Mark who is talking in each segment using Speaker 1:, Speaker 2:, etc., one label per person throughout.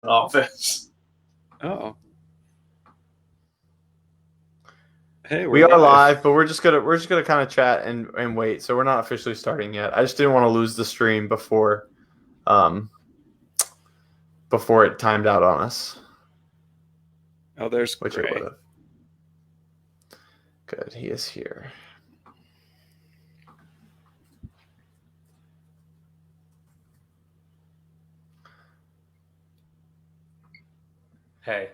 Speaker 1: office.
Speaker 2: Oh. Hey,
Speaker 3: We are live, but we're just gonna kind of chat and wait. So we're not officially starting yet. I just didn't want to lose the stream before it timed out on us.
Speaker 2: Oh, there's
Speaker 3: which
Speaker 2: Gray.
Speaker 3: it would have. Good, he is here.
Speaker 4: Hey.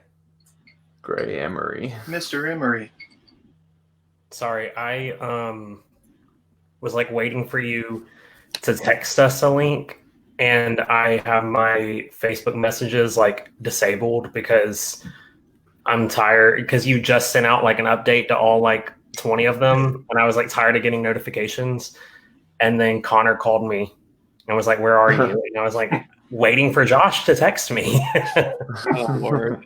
Speaker 3: Gray Emery.
Speaker 1: Mr. Emery.
Speaker 4: Sorry, I was like waiting for you to text us a link, and I have my Facebook messages like disabled because I'm tired because you just sent out like an update to all like 20 of them, and I was like tired of getting notifications. And then Connor called me and was like, "Where are you?" And I was like, waiting for Josh to text me.
Speaker 2: Oh, Lord.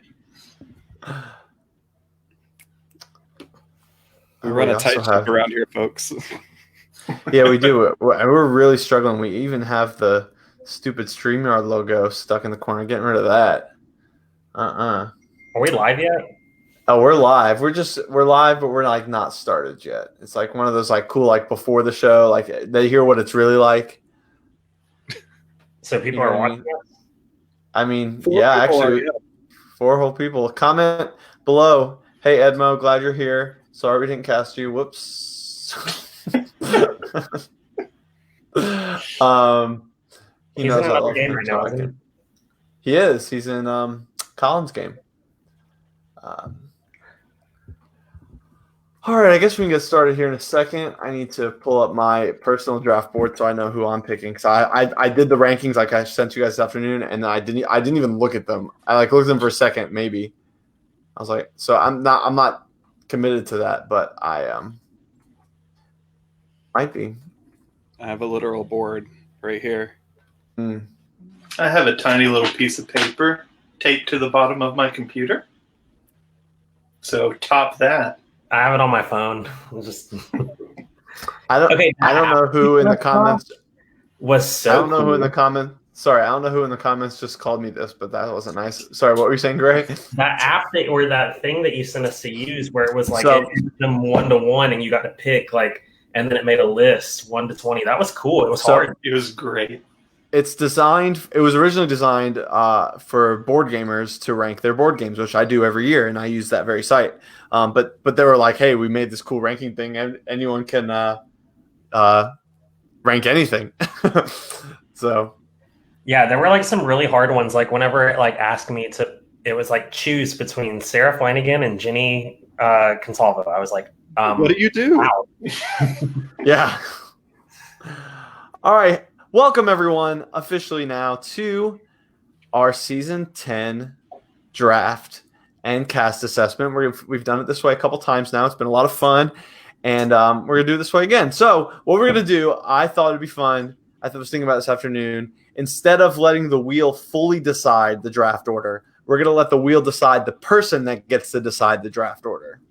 Speaker 2: We run a tight ship around here, folks.
Speaker 3: Yeah, we do. We're really struggling. We even have the stupid StreamYard logo stuck in the corner. Getting rid of that.
Speaker 4: Are we live yet?
Speaker 3: Oh, we're live. We're live, but we're like not started yet. It's like one of those like cool like before the show, like they hear what it's really like.
Speaker 4: So people are watching us?
Speaker 3: I mean, yeah, actually, 4 whole people. Comment below. Hey, Edmo, glad you're here. Sorry we didn't cast you. Whoops. He
Speaker 4: He's
Speaker 3: knows
Speaker 4: in another game right now, isn't he?
Speaker 3: He is. He's in Colin's game. All right, I guess we can get started here in a second. I need to pull up my personal draft board so I know who I'm picking. Because I did the rankings like I sent you guys this afternoon, and I didn't even look at them. I like looked at them for a second, maybe. I was like, so I'm not committed to that, but I might be.
Speaker 2: I have a literal board right here.
Speaker 1: I have a tiny little piece of paper taped to the bottom of my computer. So top that.
Speaker 4: I have it on my phone.
Speaker 3: I don't know who in the comments
Speaker 4: was so.
Speaker 3: I don't know
Speaker 4: cool.
Speaker 3: who in the comments. Sorry, I don't know who in the comments just called me this, but that wasn't nice. Sorry, what were you saying, Gray?
Speaker 4: That app or that thing that you sent us to use, where it was like it them 1-to-1, and you got to pick like, and then it made a list 1 to 20. That was cool. It was hard.
Speaker 1: It was great.
Speaker 3: It's designed. It was originally designed for board gamers to rank their board games, which I do every year, and I use that very site. But they were like, "Hey, we made this cool ranking thing, and anyone can rank anything." So,
Speaker 4: yeah, there were like some really hard ones. Like whenever it like asked me to, it was like choose between Sarah Flanagan and Jenny Consalvo. I was like,
Speaker 2: "What do you do?"
Speaker 4: Wow.
Speaker 3: Yeah. All right. Welcome, everyone, officially now to our Season 10 draft and cast assessment. We've done it this way a couple times now. It's been a lot of fun, and we're going to do it this way again. So what we're going to do, I thought it'd be fun. I was thinking about this afternoon. Instead of letting the wheel fully decide the draft order, we're going to let the wheel decide the person that gets to decide the draft order.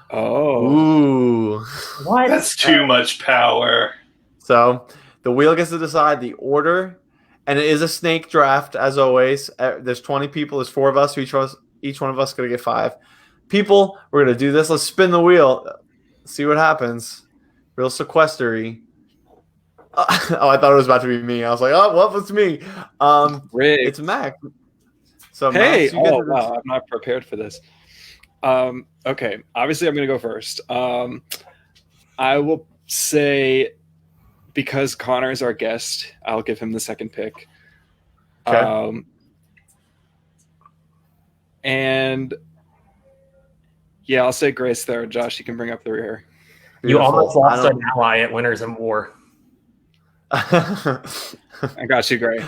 Speaker 2: Oh.
Speaker 3: Ooh.
Speaker 4: What?
Speaker 1: That's too much power.
Speaker 3: So the wheel gets to decide the order, and it is a snake draft, as always. There's 20 people. There's 4 of us. Each one of us going to get 5 people. We're going to do this. Let's spin the wheel. See what happens. Real sequestery. Oh, I thought it was about to be me. I was like, oh, what was me? It's Mac. So
Speaker 2: hey,
Speaker 3: Max,
Speaker 2: wow, I'm not prepared for this. Okay, obviously I'm going to go first. I will say, because Connor is our guest, I'll give him the second pick.
Speaker 3: Okay.
Speaker 2: And yeah, I'll say Grace there. Josh, you can bring up the rear.
Speaker 4: You almost lost an ally at Winners in War.
Speaker 2: I got you, Gray.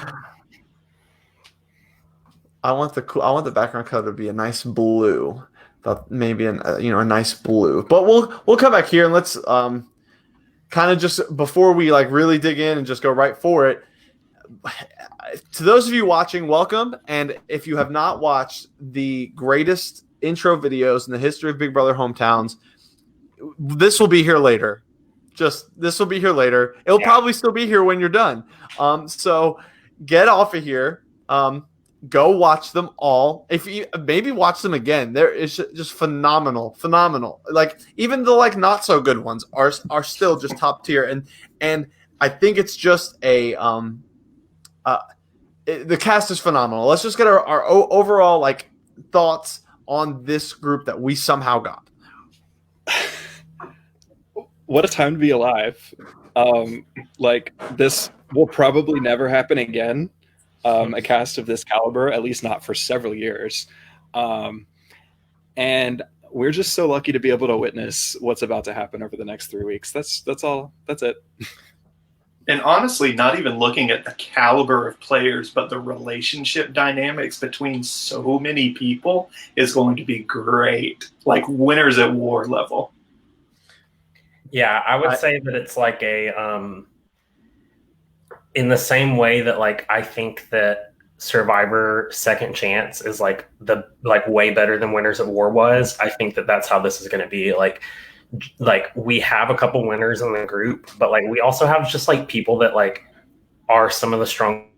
Speaker 3: I want the background color to be a nice blue, but maybe a nice blue. But we'll come back here and let's kind of just before we like really dig in and just go right for it. To those of you watching, welcome. And if you have not watched the greatest intro videos in the history of Big Brother Hometowns, this will be here later. This will be here later. It'll probably still be here when you're done. So get off of here. go watch them all. If you maybe watch them again, there is just phenomenal. Like even the like not so good ones are still just top tier. And I think it's just the cast is phenomenal. Let's just get our overall like thoughts on this group that we somehow got.
Speaker 2: What a time to be alive. Like this will probably never happen again. A cast of this caliber, at least not for several years. And we're just so lucky to be able to witness what's about to happen over the next 3 weeks. That's all. That's it.
Speaker 1: And honestly, not even looking at the caliber of players, but the relationship dynamics between so many people is going to be great. Like winners at war level.
Speaker 4: Yeah, I would say that it's like in the same way that like I think that Survivor Second Chance is like way better than Winners at War was. I think that that's how this is going to be. Like we have a couple winners in the group, but like we also have just like people that like are some of the strong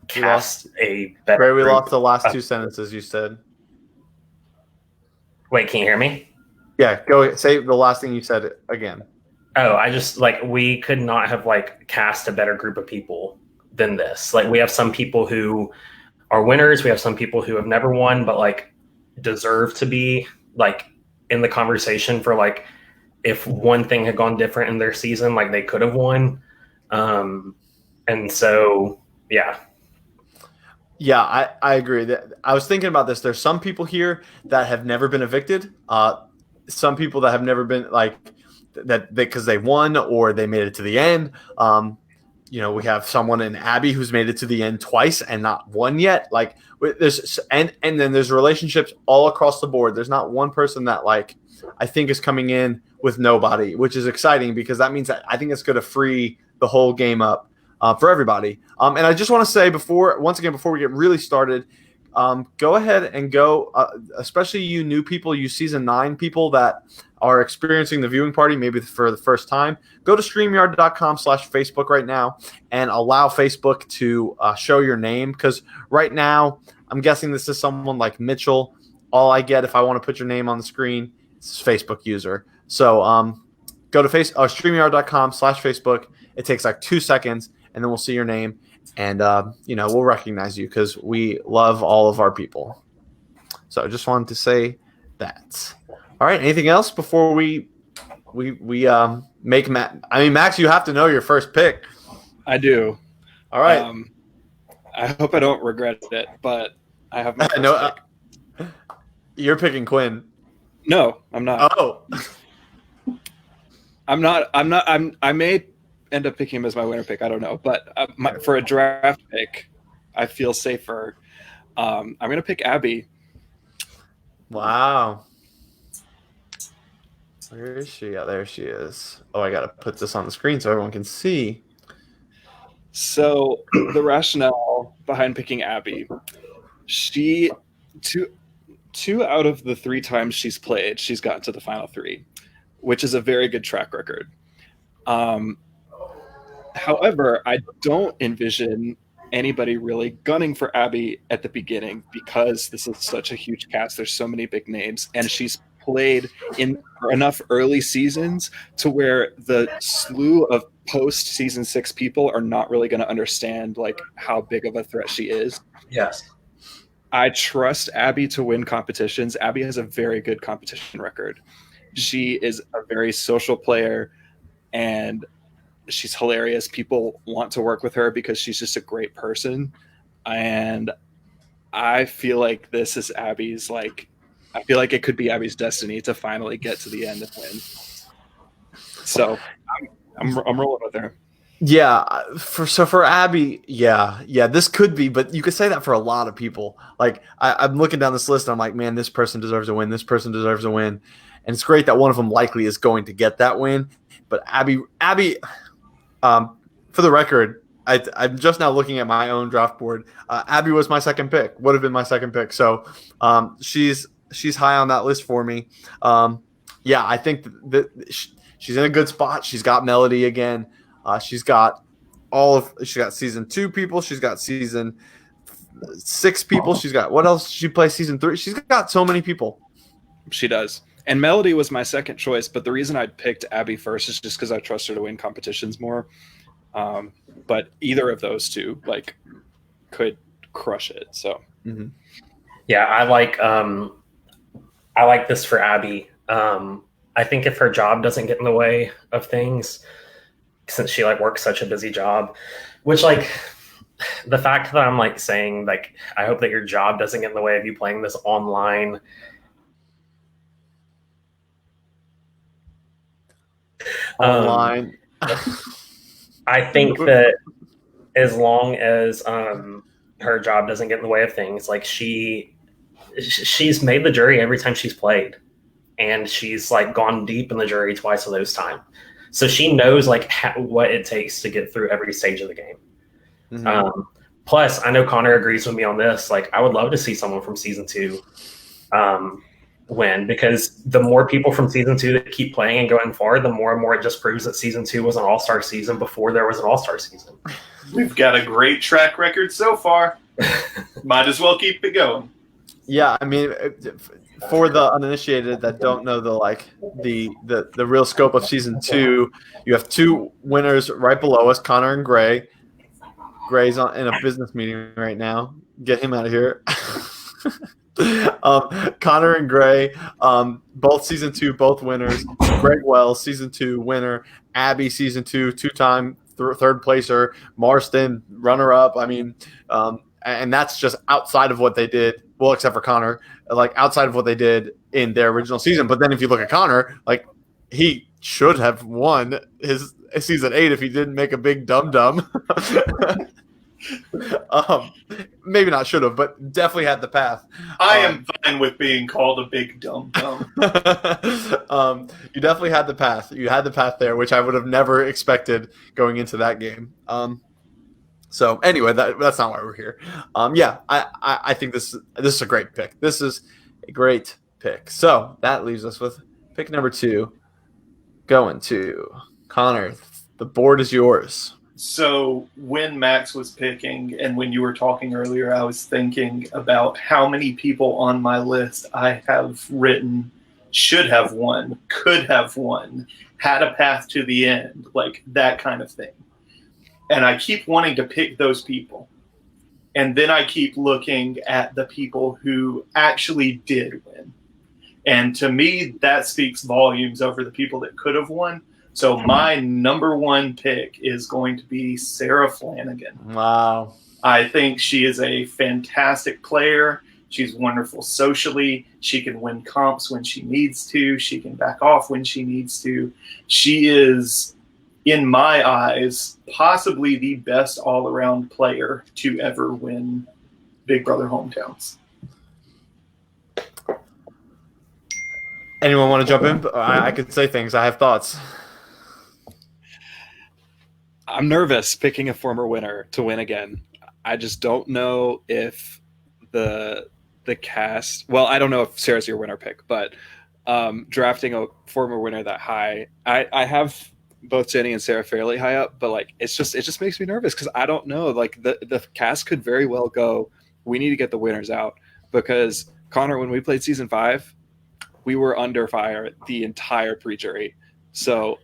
Speaker 4: cast a better.
Speaker 3: Ray, we
Speaker 4: group.
Speaker 3: lost the last two sentences you said.
Speaker 4: Wait, can you hear me?
Speaker 3: Yeah, go say the last thing you said again.
Speaker 4: Oh, I just like we could not have like cast a better group of people than this. Like we have some people who are winners, we have some people who have never won, but like deserve to be like in the conversation for like if one thing had gone different in their season, like they could have won. And so yeah.
Speaker 3: Yeah, I agree. That I was thinking about this. There's some people here that have never been evicted. Some people that have never been like that because they won or they made it to the end. We have someone in Abby who's made it to the end twice and not won yet. Like there's and then there's relationships all across the board. There's not one person that like I think is coming in with nobody, which is exciting because that means that I think it's going to free the whole game up. For everybody. And I just want to say before we get really started, go ahead and go, especially you new people, you season 9 people that are experiencing the viewing party maybe for the first time, go to StreamYard.com/Facebook right now and allow Facebook to show your name. Because right now, I'm guessing this is someone like Mitchell. All I get if I want to put your name on the screen is Facebook user. So go to StreamYard.com/Facebook. It takes like 2 seconds. And then we'll see your name, and we'll recognize you because we love all of our people. So I just wanted to say that. All right. Anything else before we make Max? I mean, Max, you have to know your first pick.
Speaker 2: I do.
Speaker 3: All right.
Speaker 2: I hope I don't regret it, but I have my first pick.
Speaker 3: You're picking Quinn.
Speaker 2: No, I'm not.
Speaker 3: Oh.
Speaker 2: I'm not. I may end up picking him as my winner pick. I don't know, but for a draft pick, I feel safer. I'm going to pick Abby.
Speaker 3: Wow. Where is she? Oh, there she is. Oh, I got to put this on the screen so everyone can see.
Speaker 2: So the rationale behind picking Abby, she two out of the 3 times she's played, she's gotten to the final 3, which is a very good track record. However, I don't envision anybody really gunning for Abby at the beginning because this is such a huge cast. There's so many big names, and she's played in enough early seasons to where the slew of post season 6 people are not really going to understand like how big of a threat she is.
Speaker 4: Yes.
Speaker 2: I trust Abby to win competitions. Abby has a very good competition record. She is a very social player, and she's hilarious. People want to work with her because she's just a great person. And I feel like this is Abby's, like, I feel like it could be Abby's destiny to finally get to the end and win. So I'm rolling with her.
Speaker 3: Yeah. For Abby, yeah, this could be, but you could say that for a lot of people. Like I'm looking down this list and I'm like, man, this person deserves a win. This person deserves a win. And it's great that one of them likely is going to get that win. But Abby, for the record, I'm just now looking at my own draft board. Abby was my second pick. Would have been my second pick. So she's high on that list for me. I think that she's in a good spot. She's got melody again. She's got She's got season 2 people. She's got season 6 people. She's got what else? She plays season 3. She's got so many people.
Speaker 2: She does. And Melody was my second choice, but the reason I picked Abby first is just because I trust her to win competitions more. But either of those two like could crush it. So
Speaker 4: yeah, I like this for Abby. I think if her job doesn't get in the way of things, since she like works such a busy job, which like the fact that I'm like saying like I hope that your job doesn't get in the way of you playing this online.
Speaker 3: Online.
Speaker 4: I think that as long as her job doesn't get in the way of things, like she's made the jury every time she's played, and she's like gone deep in the jury twice of those times. So she knows like what it takes to get through every stage of the game. Plus, I know Connor agrees with me on this. Like, I would love to see someone from season 2 win, because the more people from season 2 that keep playing and going forward, the more and more it just proves that season 2 was an all-star season before there was an all-star season.
Speaker 1: We've got a great track record so far. Might as well keep it going.
Speaker 3: Yeah, I mean, for the uninitiated that don't know the real scope of season 2, you have 2 winners right below us, Connor and Gray. Gray's in a business meeting right now. Get him out of here. Connor and Gray, both season 2, both winners. Greg Wells, season 2 winner. Abby, season 2, 2-time third placer. Marston, runner up. I mean, and that's just outside of what they did. Well, except for Connor, like outside of what they did in their original season. But then if you look at Connor, like he should have won his season 8 if he didn't make a big dum-dum. Maybe not should have, but definitely had the path.
Speaker 1: I am fine with being called a big dum-dum.
Speaker 3: You definitely had the path. You had the path there, which I would have never expected going into that game. So anyway, that's not why we're here. Yeah, I think this is a great pick. This is a great pick. So that leaves us with pick number 2, going to Connor. The board is yours.
Speaker 1: So when Max was picking and when you were talking earlier, I was thinking about how many people on my list I have written should have won, could have won, had a path to the end, like that kind of thing. And I keep wanting to pick those people. And then I keep looking at the people who actually did win. And to me, that speaks volumes over the people that could have won. So my number 1 pick is going to be Sarah Flanagan.
Speaker 3: Wow.
Speaker 1: I think she is a fantastic player. She's wonderful socially. She can win comps when she needs to. She can back off when she needs to. She is, in my eyes, possibly the best all-around player to ever win Big Brother Hometowns.
Speaker 3: Anyone want to jump in? I could say things. I have thoughts.
Speaker 2: I'm nervous picking a former winner to win again. I just don't know if the cast. Well, I don't know if Sarah's your winner pick, but drafting a former winner that high, I have both Jenny and Sarah fairly high up, but like it just makes me nervous because I don't know. Like the cast could very well go, we need to get the winners out, because Connor, when we played season 5, we were under fire the entire pre-jury, so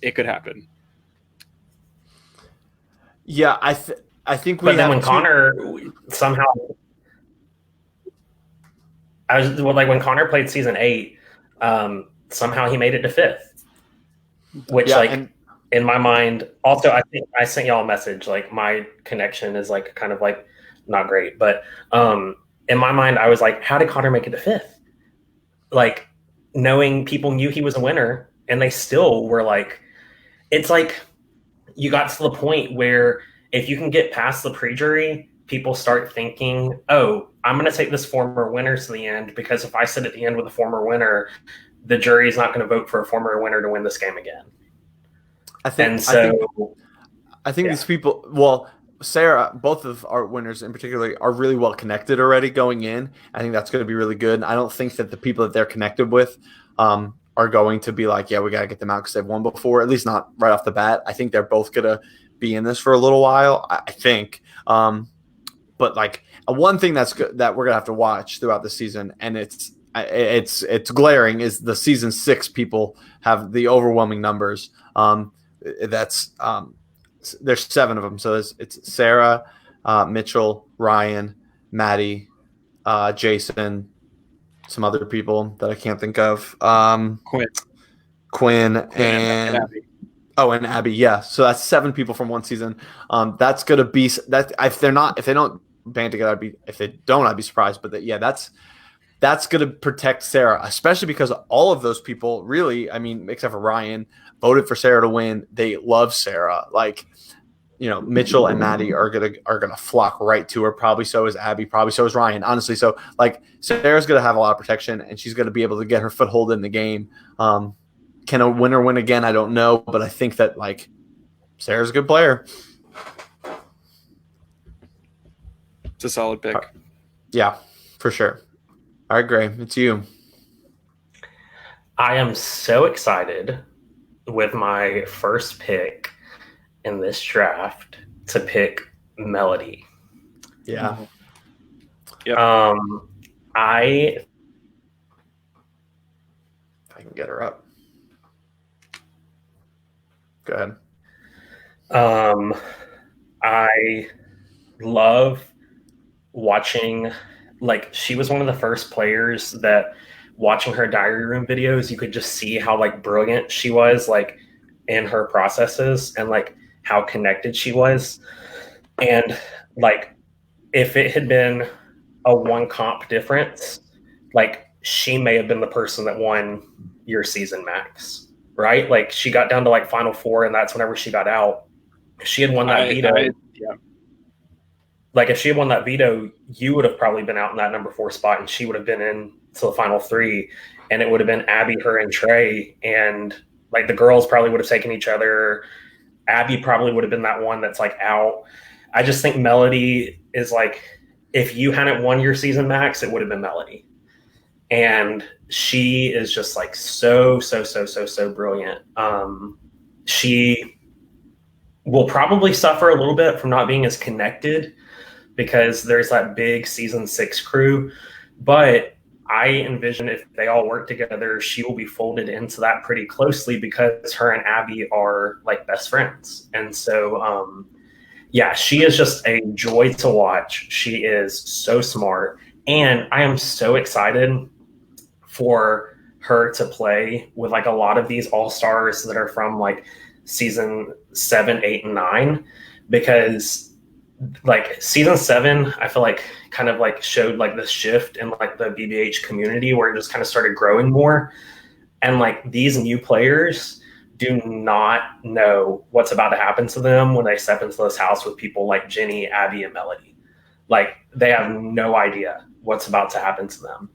Speaker 2: it could happen.
Speaker 3: Yeah, I think we.
Speaker 4: But then when Connor somehow, when Connor played season 8, somehow he made it to 5th, which in my mind. Also, I think I sent y'all a message. Like my connection is like kind of like not great, but in my mind, I was like, how did Connor make it to 5th? Like knowing people knew he was a winner, and they still were like, it's like. You got to the point where if you can get past the pre-jury, people start thinking, oh, I'm going to take this former winner to the end, because if I sit at the end with a former winner, the jury is not going to vote for a former winner to win this game again.
Speaker 3: I think these people, well, Sarah, both of our winners in particular, are really well connected already going in. I think that's going to be really good. I don't think that the people that they're connected with are going to be like, yeah, we got to get them out because they've won before, at least not right off the bat. I think they're both going to be in this for a little while, I think. But like one thing that's good that we're gonna have to watch throughout the season, and it's glaring, is the season 6 people have the overwhelming numbers. That's there's 7 of them, so it's Sarah, Mitchell, Ryan, Maddie, Jason, some other people that I can't think of. Quinn and
Speaker 2: Abby.
Speaker 3: Oh, and Abby, yeah. So that's 7 people from one season. That's gonna be that if they don't band together, if they don't, I'd be surprised. But that's gonna protect Sarah, especially because all of those people really, I mean, except for Ryan, voted for Sarah to win. They love Sarah. Like, Mitchell and Maddie are gonna flock right to her. Probably so is Abby. Probably so is Ryan. Honestly, so like Sarah's gonna have a lot of protection, and she's gonna be able to get her foothold in the game. Can a winner win again? I don't know, but I think that like Sarah's a good player.
Speaker 2: It's a solid pick.
Speaker 3: Yeah, for sure. All right, Gray, it's you.
Speaker 4: I am so excited with my first pick in this draft to pick Melody.
Speaker 3: Yeah.
Speaker 2: Yep.
Speaker 4: If
Speaker 3: I can get her up. Go ahead.
Speaker 4: I love watching, like, she was one of the first players that, watching her diary room videos, you could just see how like brilliant she was, like in her processes, and like how connected she was. And like, if it had been a 1 comp difference, like she may have been the person that won your season, Max. Right? Like she got down to like Final 4, and that's whenever she got out. If she had won that veto. Like if she had won that veto, you would have probably been out in that number 4 spot, and she would have been in to the Final 3, and it would have been Abby, her, and Trey, and like the girls probably would have taken each other. Abby probably would have been that one that's like out. I just think Melody is like, if you hadn't won your season, Max, it would have been Melody. And she is just like so brilliant. She will probably suffer a little bit from not being as connected because there's that big season 6 crew. But I envision if they all work together, she will be folded into that pretty closely because her and Abby are like best friends. And so, yeah, she is just a joy to watch. She is so smart. And I am so excited for her to play with like a lot of these all-stars that are from like season 7, 8, and 9, because like season 7, I feel like kind of like showed like this shift in like the BBH community where it just kind of started growing more. And like these new players do not know what's about to happen to them when they step into this house with people like Jenny, Abby, and Melody. Like they have no idea what's about to happen to them.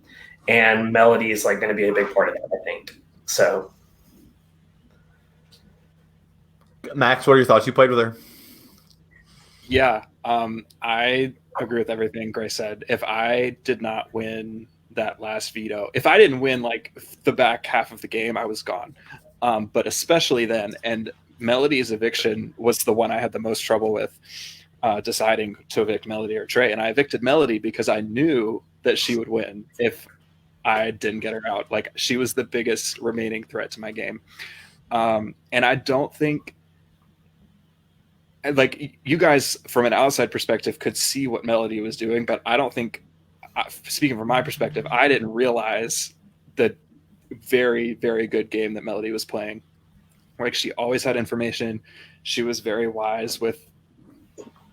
Speaker 4: And Melody is like going to be a big part of that, I think. So,
Speaker 3: Max, what are your thoughts? You played with her.
Speaker 2: Yeah, I agree with everything Grace said. If I did not win that last veto, if I didn't win like the back half of the game, I was gone. But especially then, and Melody's eviction was the one I had the most trouble with deciding to evict Melody or Trey. And I evicted Melody because I knew that she would win if I didn't get her out. Like she was the biggest remaining threat to my game. And I don't think, like you guys from an outside perspective could see what Melody was doing, but I don't think, speaking from my perspective, I didn't realize the very, very good game that Melody was playing. Like she always had information. She was very wise with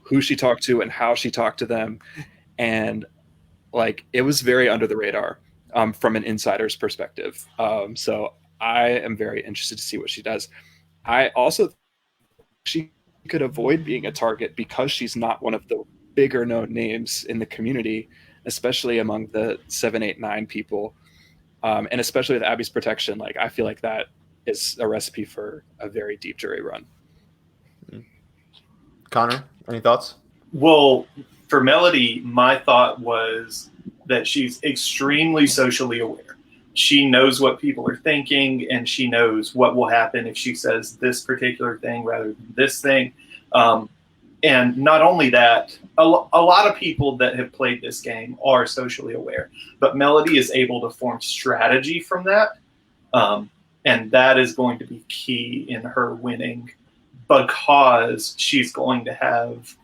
Speaker 2: who she talked to and how she talked to them. And like, it was very under the radar. From an insider's perspective. So I am very interested to see what she does. I also think she could avoid being a target because she's not one of the bigger known names in the community, especially among the 7, 8, 9 people. And especially with Abby's protection, like I feel like that is a recipe for a very deep jury run.
Speaker 3: Connor, any thoughts?
Speaker 1: Well, for Melody, my thought was that she's extremely socially aware. She knows what people are thinking, and she knows what will happen if she says this particular thing rather than this thing. And not only that, a lot of people that have played this game are socially aware, but Melody is able to form strategy from that. And that is going to be key in her winning, because she's going to have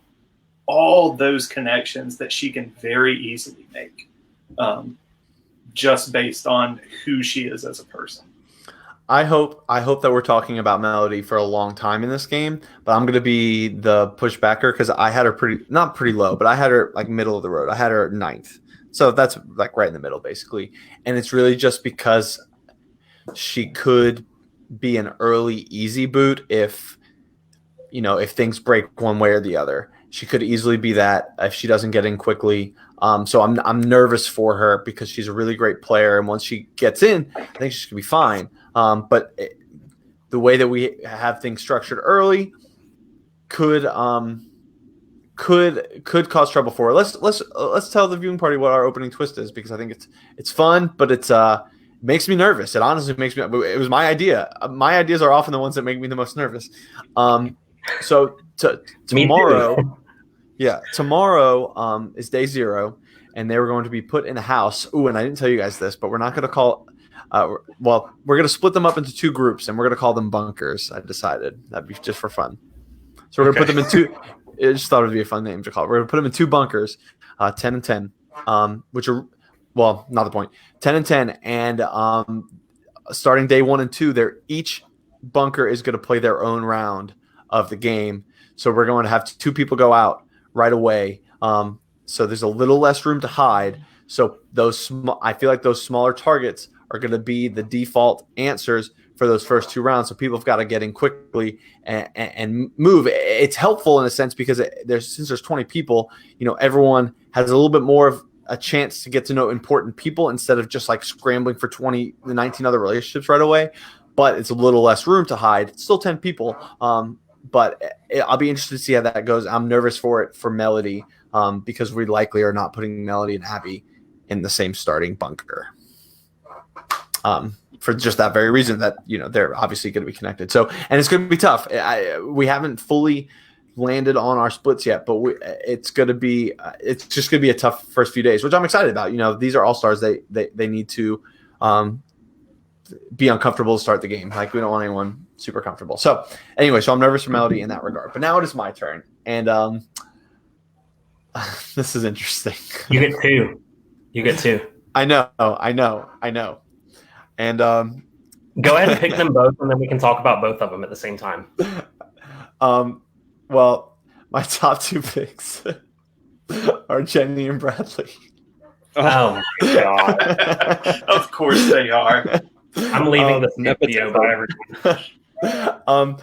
Speaker 1: all those connections that she can very easily make, just based on who she is as a person.
Speaker 3: I hope that we're talking about Melody for a long time in this game, but I'm gonna be the pushbacker because I had her not pretty low, but I had her like middle of the road. I had her ninth, so that's like right in the middle basically. And it's really just because she could be an early easy boot if things break one way or the other. She could easily be that if she doesn't get in quickly. So I'm nervous for her because she's a really great player, and once she gets in, I think she's gonna be fine. But the way that we have things structured early could cause trouble for her. Let's tell the viewing party what our opening twist is, because I think it's fun, but it makes me nervous. It honestly makes me. It was my idea. My ideas are often the ones that make me the most nervous. So tomorrow. Yeah, tomorrow is day 0, and they were going to be put in a house. Ooh, and I didn't tell you guys this, but we're not going to call. We're going to split them up into 2 groups, and we're going to call them bunkers. I decided that'd be just for fun. So we're going to put them in 2. I just thought it would be a fun name to call it. We're going to put them in 2 bunkers, 10 and 10, which are not the point. 10 and 10, and starting day 1 and 2, each bunker is going to play their own round of the game. So we're going to have 2 people go out right away. So there's a little less room to hide. So I feel like those smaller targets are going to be the default answers for those first 2 rounds. So people have got to get in quickly and move. It's helpful in a sense because since there's 20 people, everyone has a little bit more of a chance to get to know important people instead of just like scrambling for 19 other relationships right away. But it's a little less room to hide. It's still 10 people. But I'll be interested to see how that goes. I'm nervous for it for Melody because we likely are not putting Melody and Abby in the same starting bunker for just that very reason that, they're obviously going to be connected. So, and it's going to be tough. We haven't fully landed on our splits yet, but it's just going to be a tough first few days, which I'm excited about. These are all-stars. They need to be uncomfortable to start the game. Like, we don't want anyone super comfortable. So anyway, I'm nervous for Melody in that regard. But now it is my turn. And this is interesting.
Speaker 4: You get 2.
Speaker 3: I know. And
Speaker 4: go ahead and pick them both, and then we can talk about both of them at the same time.
Speaker 3: Well, my top 2 picks are Jenny and Bradley.
Speaker 4: Oh my god.
Speaker 1: Of course they are.
Speaker 4: I'm leaving this video by everyone.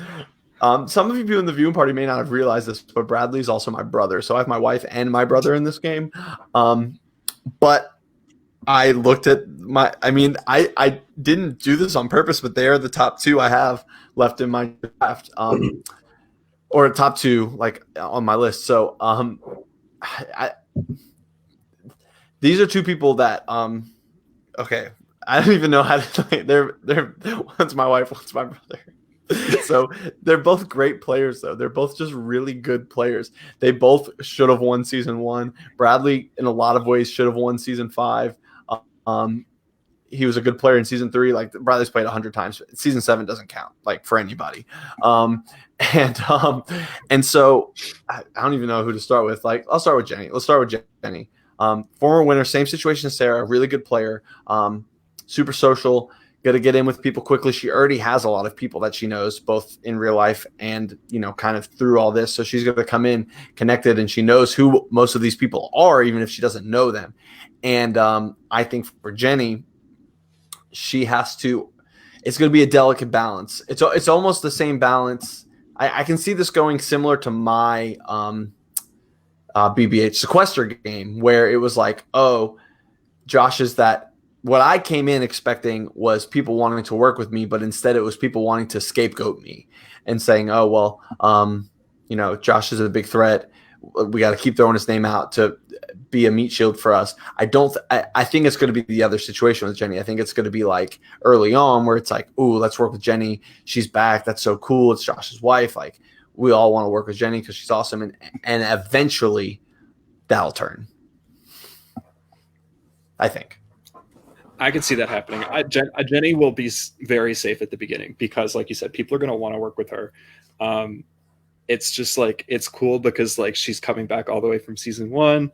Speaker 3: Some of you in the viewing party may not have realized this, but Bradley's also my brother. So I have my wife and my brother in this game. But I looked at I didn't do this on purpose, but they are the top 2 I have left in my draft. Or top 2 like on my list. So these are 2 people that okay. I don't even know how to. They're one's my wife, one's my brother. So they're both great players, though. They're both just really good players. They both should have won season 1. Bradley, in a lot of ways, should have won season 5. He was a good player in season 3. Like, Bradley's played 100 times. Season 7 doesn't count, like, for anybody. And so I don't even know who to start with. Like, I'll start with Jenny. Let's start with Jenny. Former winner, same situation as Sarah. Really good player. Super social, got to get in with people quickly. She already has a lot of people that she knows, both in real life and, kind of through all this. So she's going to come in connected, and she knows who most of these people are, even if she doesn't know them. And I think for Jenny, she has to – it's going to be a delicate balance. It's almost the same balance. I can see this going similar to my BBH sequester game, where it was like, oh, Josh is that – what I came in expecting was people wanting to work with me, but instead it was people wanting to scapegoat me and saying, oh, well, Josh is a big threat. We got to keep throwing his name out to be a meat shield for us. I think it's going to be the other situation with Jenny. I think it's going to be like early on where it's like, ooh, let's work with Jenny. She's back. That's so cool. It's Josh's wife. Like, we all want to work with Jenny because she's awesome, and eventually that'll turn. I think.
Speaker 2: I could see that happening. Jenny will be very safe at the beginning because, like you said, people are going to want to work with her. It's just like, it's cool because like she's coming back all the way from season 1,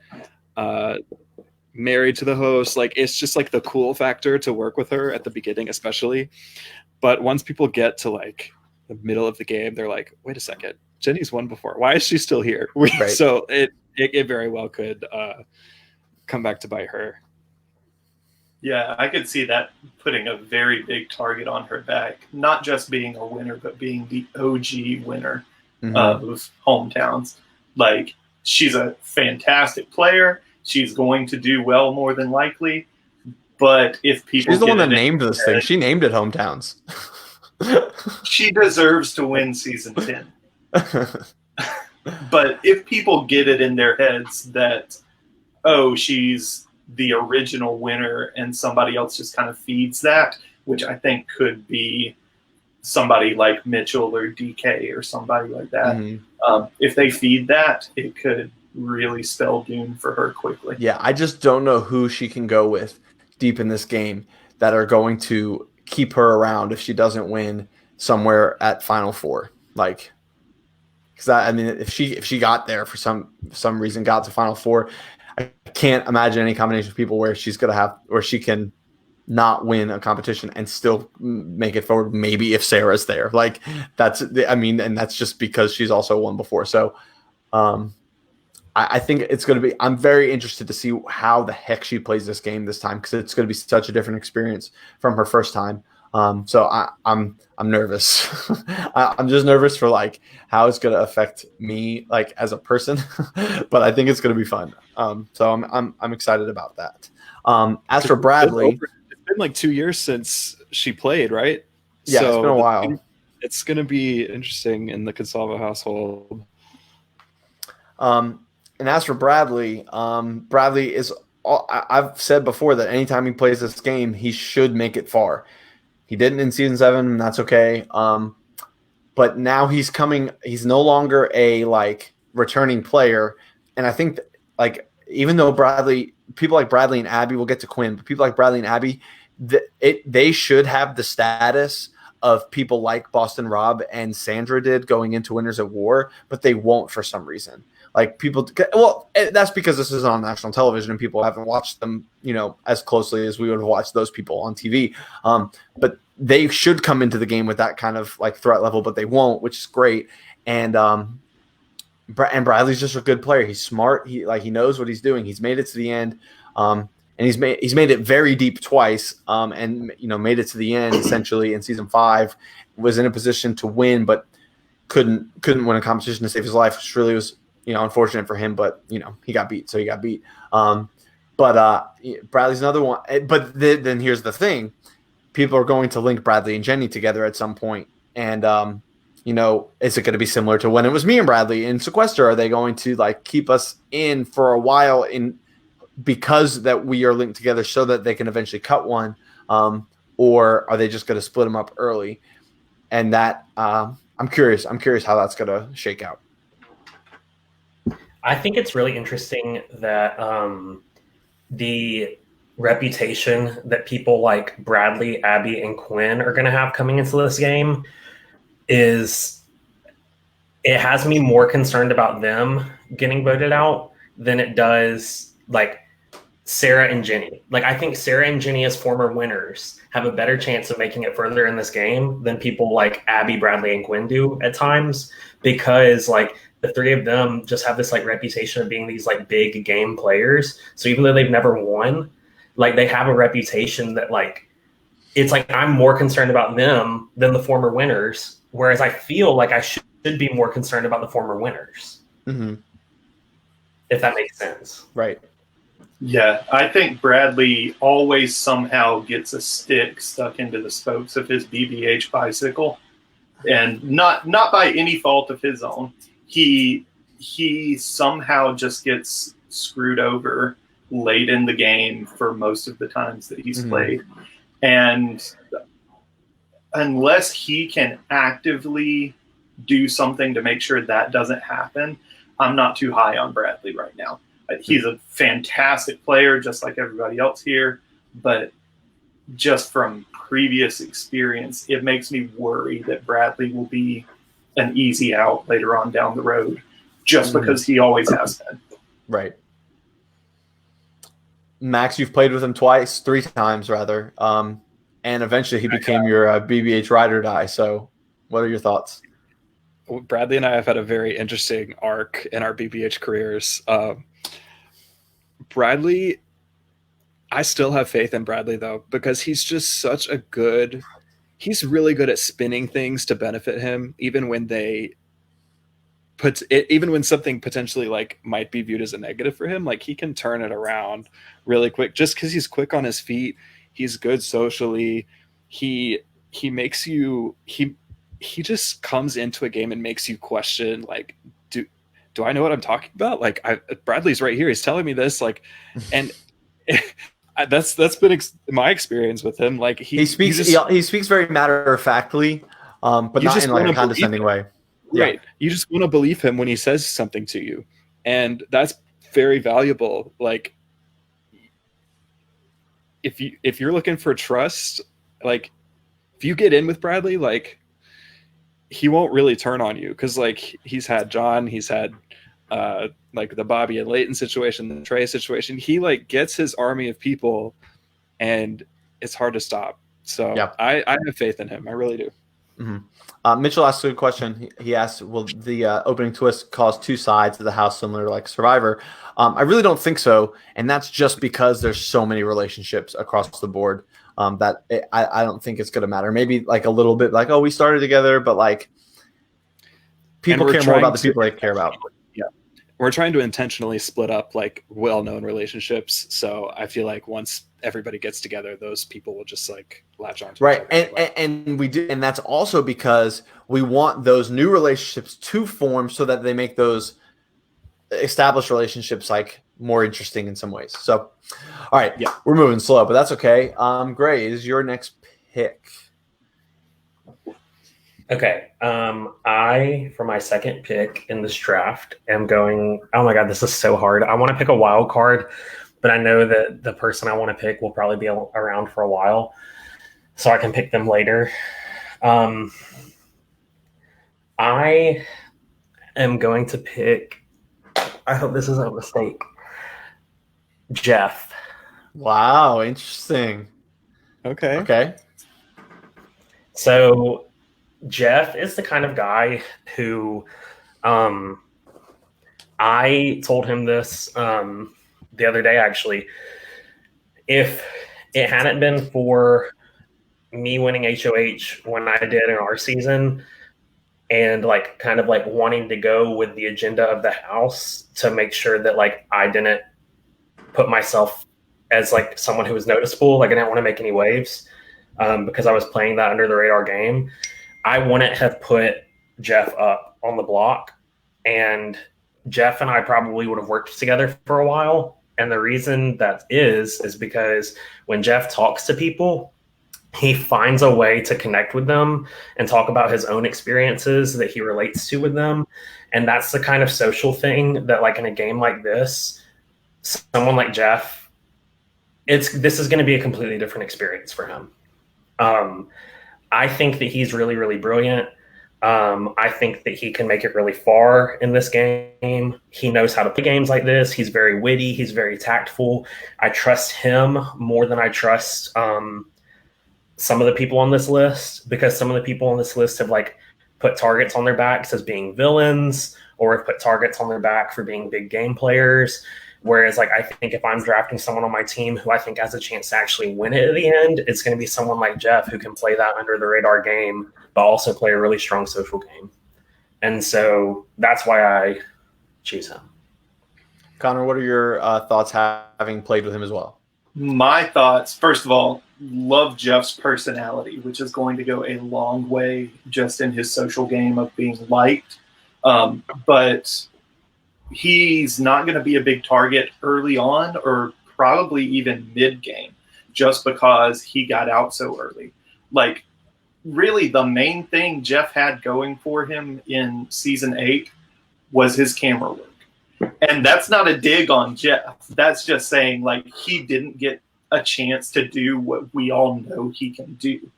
Speaker 2: married to the host. Like, it's just like the cool factor to work with her at the beginning, especially. But once people get to like the middle of the game, they're like, wait a second, Jenny's won before. Why is she still here?
Speaker 3: Right.
Speaker 2: So it very well could come back to bite her.
Speaker 1: Yeah, I could see that putting a very big target on her back, not just being a winner, but being the OG winner of hometowns. Like, she's a fantastic player. She's going to do well more than likely. But if people,
Speaker 3: she's the one that named this thing. She named it hometowns.
Speaker 1: She deserves to win season 10. But if people get it in their heads that, oh, she's the original winner and somebody else just kind of feeds that, which I think could be somebody like Mitchell or DK or somebody like that. If they feed that, it could really spell doom for her quickly.
Speaker 3: Yeah, I just don't know who she can go with deep in this game that are going to keep her around if she doesn't win somewhere at Final Four. Like, because I mean, if she got there for some reason, got to Final Four, I can't imagine any combination of people where she's gonna have, or she can not win a competition and still make it forward. Maybe if Sarah's there, like and that's just because she's also won before. So, I think it's going to be. I'm very interested to see how the heck she plays this game this time because it's going to be such a different experience from her first time. So I'm nervous. I'm just nervous for like how it's going to affect me like as a person, but I think it's going to be fun. So I'm excited about that. As for Bradley,
Speaker 2: it's been like 2 years since she played, right?
Speaker 3: Yeah, so it's been a while.
Speaker 2: It's going to be interesting in the Consalvo household.
Speaker 3: And as for Bradley, Bradley is. I've said before that anytime he plays this game, he should make it far. He didn't in season 7, and that's okay. But now he's coming. He's no longer a like returning player, and I think that, like even though people like Bradley and Abby will get to Quinn, but people like Bradley and Abby, they should have the status of people like Boston Rob and Sandra did going into Winners at War, but they won't for some reason. Like people, well, that's because this is on national television and people haven't watched them, as closely as we would have watched those people on TV. But they should come into the game with that kind of like threat level, but they won't, which is great. And Bradley's just a good player. He's smart. He knows what he's doing. He's made it to the end, and he's made it very deep twice. And made it to the end essentially in season 5. Was in a position to win, but couldn't win a competition to save his life, which really was. Unfortunate for him, but he got beat, so he got beat. But Bradley's another one. But then here's the thing: people are going to link Bradley and Jenny together at some point, and is it going to be similar to when it was me and Bradley in Sequester? Are they going to like keep us in for a while because that we are linked together so that they can eventually cut one, or are they just going to split them up early? And that I'm curious. I'm curious how that's going to shake out.
Speaker 4: I think it's really interesting that the reputation that people like Bradley, Abby, and Quinn are going to have coming into this game it has me more concerned about them getting voted out than it does like Sarah and Jenny. Like, I think Sarah and Jenny as former winners have a better chance of making it further in this game than people like Abby, Bradley, and Quinn do at times, because like the three of them just have this like reputation of being these like big game players. So even though they've never won, like they have a reputation that like, it's like I'm more concerned about them than the former winners. Whereas I feel like I should be more concerned about the former winners.
Speaker 3: Mm-hmm.
Speaker 4: If that makes sense.
Speaker 3: Right.
Speaker 1: Yeah, I think Bradley always somehow gets a stick stuck into the spokes of his BBH bicycle. And not by any fault of his own. He somehow just gets screwed over late in the game for most of the times that he's played. And unless he can actively do something to make sure that doesn't happen, I'm not too high on Bradley right now. He's a fantastic player, just like everybody else here, but just from previous experience, it makes me worry that Bradley will be an easy out later on down the road, just because he always has been.
Speaker 3: Right. Max, you've played with him three times rather, and eventually he became your BBH ride or die. So, what are your thoughts?
Speaker 2: Bradley and I have had a very interesting arc in our BBH careers. Bradley, I still have faith in Bradley though, because he's just such a good. He's really good at spinning things to benefit him, even when even when something potentially like might be viewed as a negative for him. Like he can turn it around really quick, just because he's quick on his feet. He's good socially. He makes you he just comes into a game and makes you question, like, do I know what I'm talking about? Like, Bradley's right here. He's telling me this, like, and that's been my experience with him. Like he
Speaker 3: speaks very matter of factly, but not in like a condescending way.
Speaker 2: Right.
Speaker 3: Yeah.
Speaker 2: You just want to believe him when he says something to you. And that's very valuable. Like if you're looking for trust, like if you get in with Bradley, like he won't really turn on you, because like he's had John, he's had like the Bobby and Leighton situation, the Trey situation. He like gets his army of people, and it's hard to stop. So yeah. I have faith in him. I really do.
Speaker 3: Mm-hmm. Mitchell asked a good question. He asked, will the opening twist cause two sides of the house similar to like Survivor? I really don't think so. And that's just because there's so many relationships across the board that I don't think it's going to matter. Maybe like a little bit like, oh, we started together, but like people care more about the people they care about.
Speaker 2: Yeah. We're trying to intentionally split up like well-known relationships. So I feel like once everybody gets together, those people will just like latch on to
Speaker 3: right. And we do, and that's also because we want those new relationships to form so that they make those established relationships like more interesting in some ways. So, all right, yeah, we're moving slow, but that's okay. Gray, is your next pick?
Speaker 4: Okay. I, for my second pick in this draft, am going, oh my God, this is so hard. I want to pick a wild card, but I know that the person I want to pick will probably be around for a while, so I can pick them later. I am going to pick, I hope this isn't a mistake, Jeff.
Speaker 3: Wow, interesting. Okay.
Speaker 4: So Jeff is the kind of guy who I told him this the other day, actually. If it hadn't been for me winning HOH when I did in our season, and like kind of like wanting to go with the agenda of the house to make sure that like I didn't put myself as like someone who was noticeable, like I didn't want to make any waves because I was playing that under the radar game, I wouldn't have put Jeff up on the block, and Jeff and I probably would have worked together for a while. And the reason that is because when Jeff talks to people, he finds a way to connect with them and talk about his own experiences that he relates to with them. And that's the kind of social thing that like in a game like this, someone like Jeff, this is going to be a completely different experience for him. I think that he's really, really brilliant. I think that he can make it really far in this game. He knows how to play games like this. He's very witty. He's very tactful. I trust him more than I trust some of the people on this list, because some of the people on this list have like put targets on their backs as being villains, or have put targets on their back for being big game players. Whereas like, I think if I'm drafting someone on my team who I think has a chance to actually win it at the end, it's going to be someone like Jeff who can play that under the radar game, but also play a really strong social game. And so that's why I choose him.
Speaker 3: Connor, what are your thoughts having played with him as well?
Speaker 1: My thoughts, first of all, love Jeff's personality, which is going to go a long way just in his social game of being liked. But he's not going to be a big target early on or probably even mid-game just because he got out so early. Like, really the main thing Jeff had going for him in season 8 was his camera work. And that's not a dig on Jeff. That's just saying, like, he didn't get a chance to do what we all know he can do.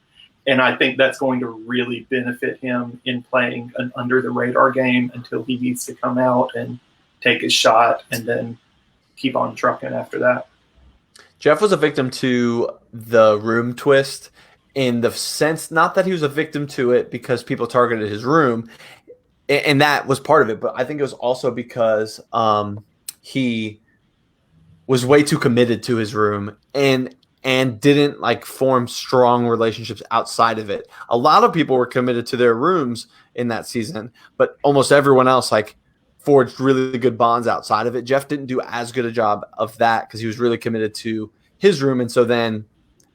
Speaker 1: And I think that's going to really benefit him in playing an under-the-radar game until he needs to come out and take his shot and then keep on trucking after that.
Speaker 3: Jeff was a victim to the room twist in the sense, not that he was a victim to it because people targeted his room, and that was part of it, but I think it was also because he was way too committed to his room and didn't like form strong relationships outside of it. A lot of people were committed to their rooms in that season, but almost everyone else like forged really good bonds outside of it. Jeff didn't do as good a job of that because he was really committed to his room, and so then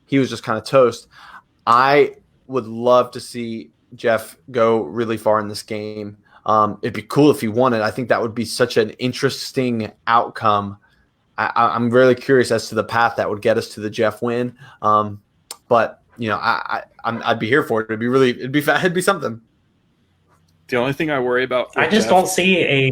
Speaker 3: he was just kind of toast. I would love to see Jeff go really far in this game. It'd be cool if he won it. I think that would be such an interesting outcome. I'm really curious as to the path that would get us to the Jeff win. But you know, I'd be here for it. It'd be something.
Speaker 2: The only thing I worry about,
Speaker 4: I just don't see a.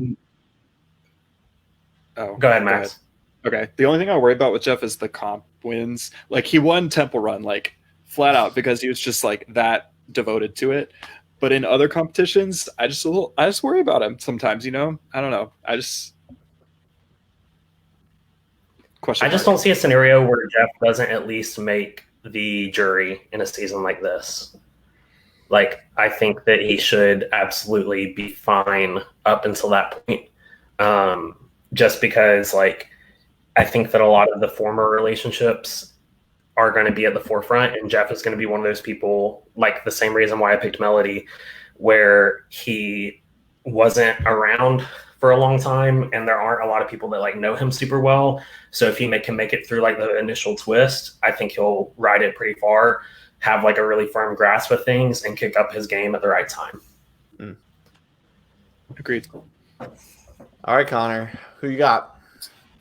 Speaker 2: Oh,
Speaker 4: go ahead, Max.
Speaker 2: Okay. The only thing I worry about with Jeff is the comp wins. Like, he won Temple Run like flat out because he was just like that devoted to it. But in other competitions, I just worry about him sometimes. You know, I don't know. I just
Speaker 4: don't see a scenario where Jeff doesn't at least make the jury in a season like this. Like, I think that he should absolutely be fine up until that point. Just because, like, I think that a lot of the former relationships are going to be at the forefront, and Jeff is going to be one of those people, like the same reason why I picked Melody, where he wasn't around for a long time, and there aren't a lot of people that like know him super well. So if he can make it through like the initial twist, I think he'll ride it pretty far, have like a really firm grasp of things, and kick up his game at the right time.
Speaker 2: Agreed.
Speaker 3: All right, Connor, who you got?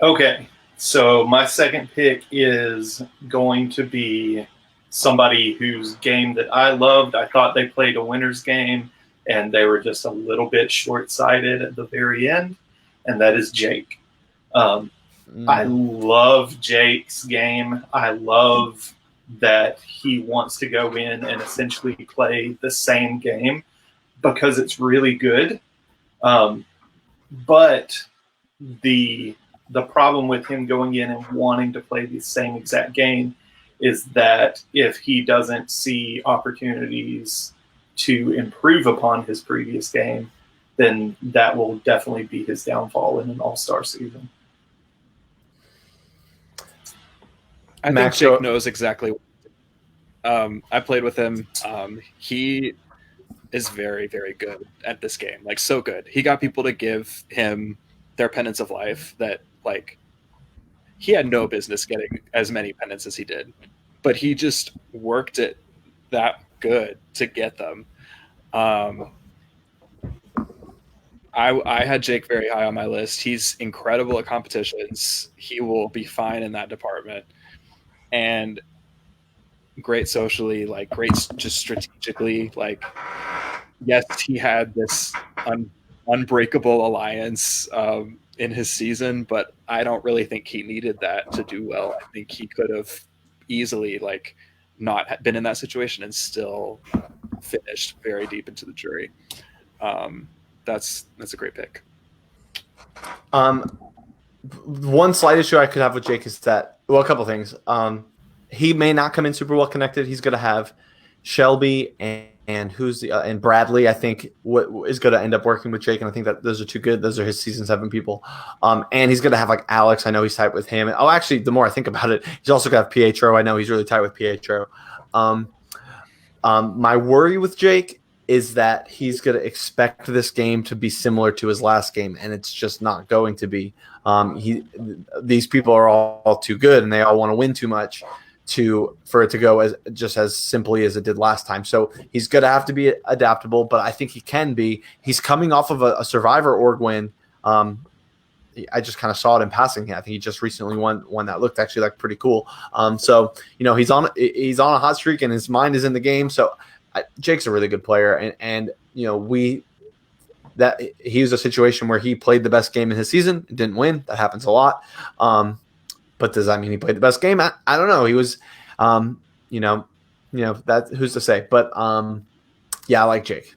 Speaker 1: Okay, so my second pick is going to be somebody whose game that I loved. I thought they played a winner's game, and they were just a little bit short-sighted at the very end, and that is Jake. I love Jake's game. I love that he wants to go in and essentially play the same game because it's really good. But the problem with him going in and wanting to play the same exact game is that if he doesn't see opportunities to improve upon his previous game, then that will definitely be his downfall in an all-star season.
Speaker 2: I think Jake knows exactly. I played with him. He is very, very good at this game. Like, so good. He got people to give him their pennants of life that, like, he had no business getting as many pennants as he did, but he just worked it that good to get them. I had Jake very high on my list. He's incredible at competitions. He will be fine in that department. And great socially, like great just strategically. Like, yes, he had this unbreakable alliance in his season, but I don't really think he needed that to do well. I think he could have easily like not been in that situation and still finished very deep into the jury. That's a great pick.
Speaker 3: One slight issue I could have with Jake is that, well, a couple things. He may not come in super well connected. He's going to have Shelby and and Bradley, I think, what is going to end up working with Jake, and I think that those are too good. Those are his season 7 people. And he's going to have like Alex. I know he's tight with him. Oh, actually, the more I think about it, he's also going to have Pietro. I know he's really tight with Pietro. My worry with Jake is that he's going to expect this game to be similar to his last game, and it's just not going to be. These people are all too good, and they all want to win too much for it to go as simply as it did last time. So he's going to have to be adaptable, but I think he can be. He's coming off of a Survivor org win. I just kind of saw it in passing. I think he just recently won that looked actually like pretty cool. So, you know, he's on a hot streak and his mind is in the game. So Jake's a really good player, and he was a situation where he played the best game in his season, didn't win. That happens a lot. But does that mean he played the best game? I don't know. He was, that who's to say? But yeah, I like Jake.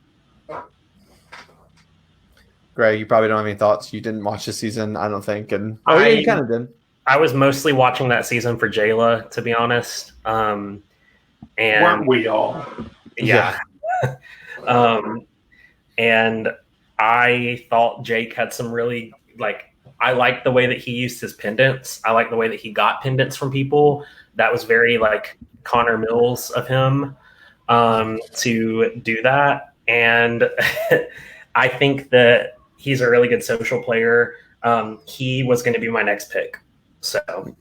Speaker 3: Greg, you probably don't have any thoughts. You didn't watch this season, I don't think. And yeah, you kind of did.
Speaker 4: I was mostly watching that season for Jayla, to be honest. And
Speaker 1: weren't we all?
Speaker 4: Yeah. And I thought Jake had some really I liked the way that he used his pendants. I liked the way that he got pendants from people. That was very Connor Mills of him to do that. And I think that he's a really good social player. He was going to be my next pick. So,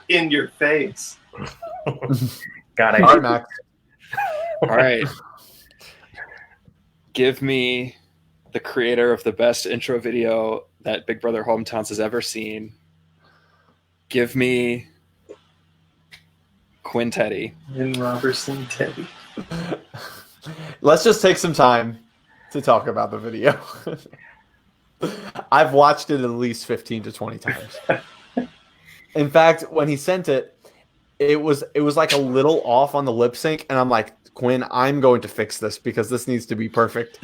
Speaker 1: in your face.
Speaker 4: Got it.
Speaker 3: All right, Max.
Speaker 2: All right. Give me the creator of the best intro video that Big Brother Hometowns has ever seen. Give me Quinn Teddy.
Speaker 1: Lynn Robertson Teddy.
Speaker 3: Let's just take some time to talk about the video. I've watched it at least 15 to 20 times. In fact, when he sent it, it was like a little off on the lip sync, and I'm like, Quinn, I'm going to fix this because this needs to be perfect.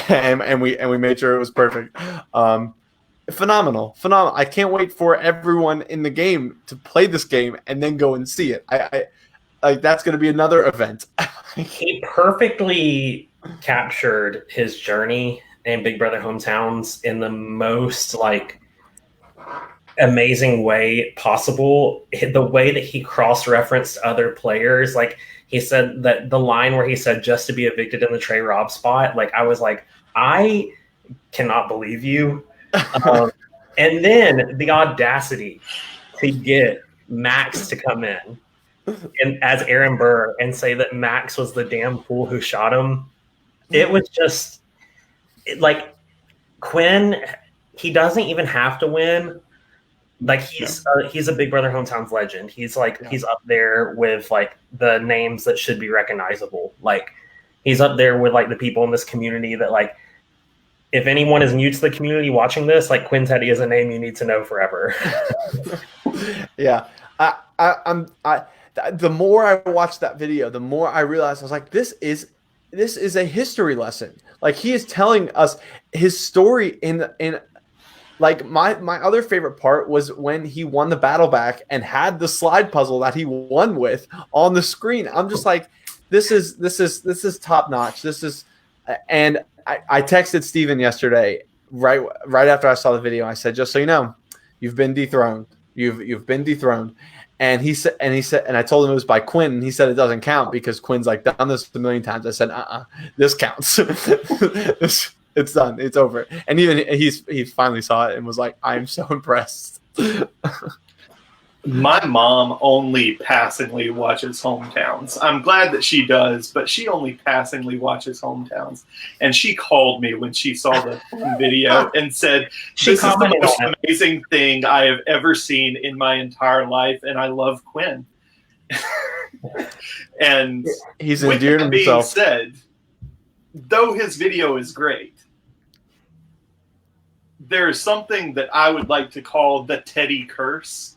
Speaker 3: and we made sure it was perfect. Phenomenal. I can't wait for everyone in the game to play this game and then go and see it. I that's going to be another event.
Speaker 4: He perfectly captured his journey in Big Brother Hometowns in the most amazing way possible. The way that he cross-referenced other players, he said that the line where he said just to be evicted in the Trey Robb spot, I was like, I cannot believe you. And then the audacity to get Max to come in and as Aaron Burr and say that Max was the damn fool who shot him. It was just Quinn, he doesn't even have to win. He's a Big Brother Hometowns legend. He's he's up there with the names that should be recognizable. He's up there with the people in this community that if anyone is new to the community watching this, Quinn Teddy is a name you need to know forever.
Speaker 3: Yeah. The more I watched that video, the more I realized I was like, this is a history lesson. He is telling us his story in my other favorite part was when he won the battle back and had the slide puzzle that he won with on the screen. I'm just like, this is top notch. And I texted Steven yesterday right after I saw the video. I said, just so you know, you've been dethroned. You've been dethroned. And he said, and I told him it was by Quinn. And he said it doesn't count because Quinn's done this a million times. I said, this counts. It's done. It's over. And even he finally saw it and was like, I'm so impressed.
Speaker 1: My mom only passingly watches Hometowns. I'm glad that she does, but she only passingly watches Hometowns. And she called me when she saw the video and said, this is the most amazing thing I have ever seen in my entire life, and I love Quinn. And
Speaker 3: he's endeared himself.
Speaker 1: Being said, though his video is great, there is something that I would like to call the Teddy curse.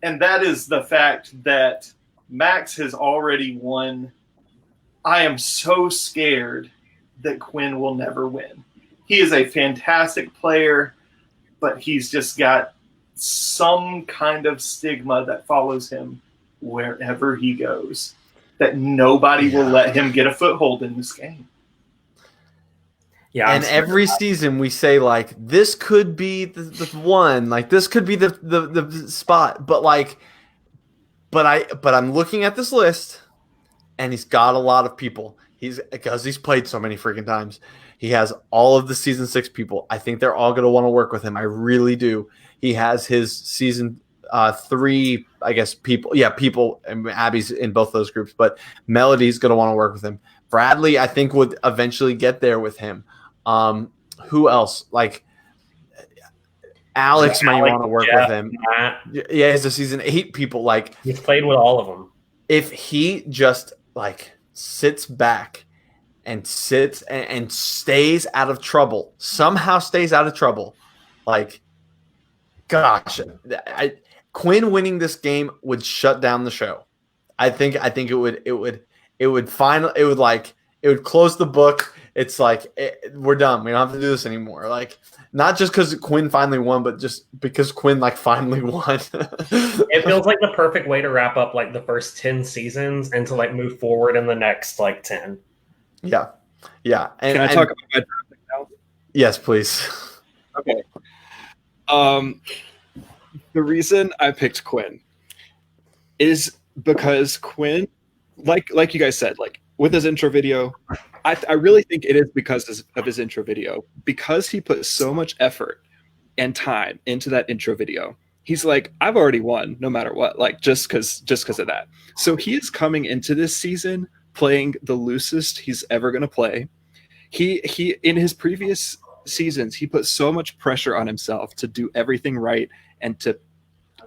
Speaker 1: And that is the fact that Max has already won. I am so scared that Quinn will never win. He is a fantastic player, but he's just got some kind of stigma that follows him wherever he goes, that nobody will let him get a foothold in this game.
Speaker 3: Yeah, and every season we say this could be the one, this could be the spot, but I'm looking at this list, and he's got a lot of people. Because he's played so many freaking times. He has all of the season 6 people. I think they're all going to want to work with him. I really do. He has his season 3, I guess, people. Yeah, people. And Abby's in both those groups, but Melody's going to want to work with him. Bradley, I think, would eventually get there with him. Who else? Alex might want to work with him. Yeah, he's a season 8 people.
Speaker 4: He's played with all of them.
Speaker 3: if he just like sits back and sits and stays out of trouble, somehow stays out of trouble, like gosh, Quinn winning this game would shut down the show. I think it would close the book. It's like we're done. We don't have to do this anymore. Like not just because Quinn finally won, but just because Quinn like finally won.
Speaker 4: It feels like the perfect way to wrap up like the first 10 seasons and to like move forward in the next like 10.
Speaker 3: Yeah.
Speaker 2: Can I talk about my draft now?
Speaker 3: Yes, please.
Speaker 2: Okay. The reason I picked Quinn is because Quinn, like you guys said, like with his intro video, I really think it is because of his intro video, because he put so much effort and time into that intro video. He's like, I've already won no matter what, like just because of that. So he is coming into this season playing the loosest he's ever going to play. He in his previous seasons, he put so much pressure on himself to do everything right, and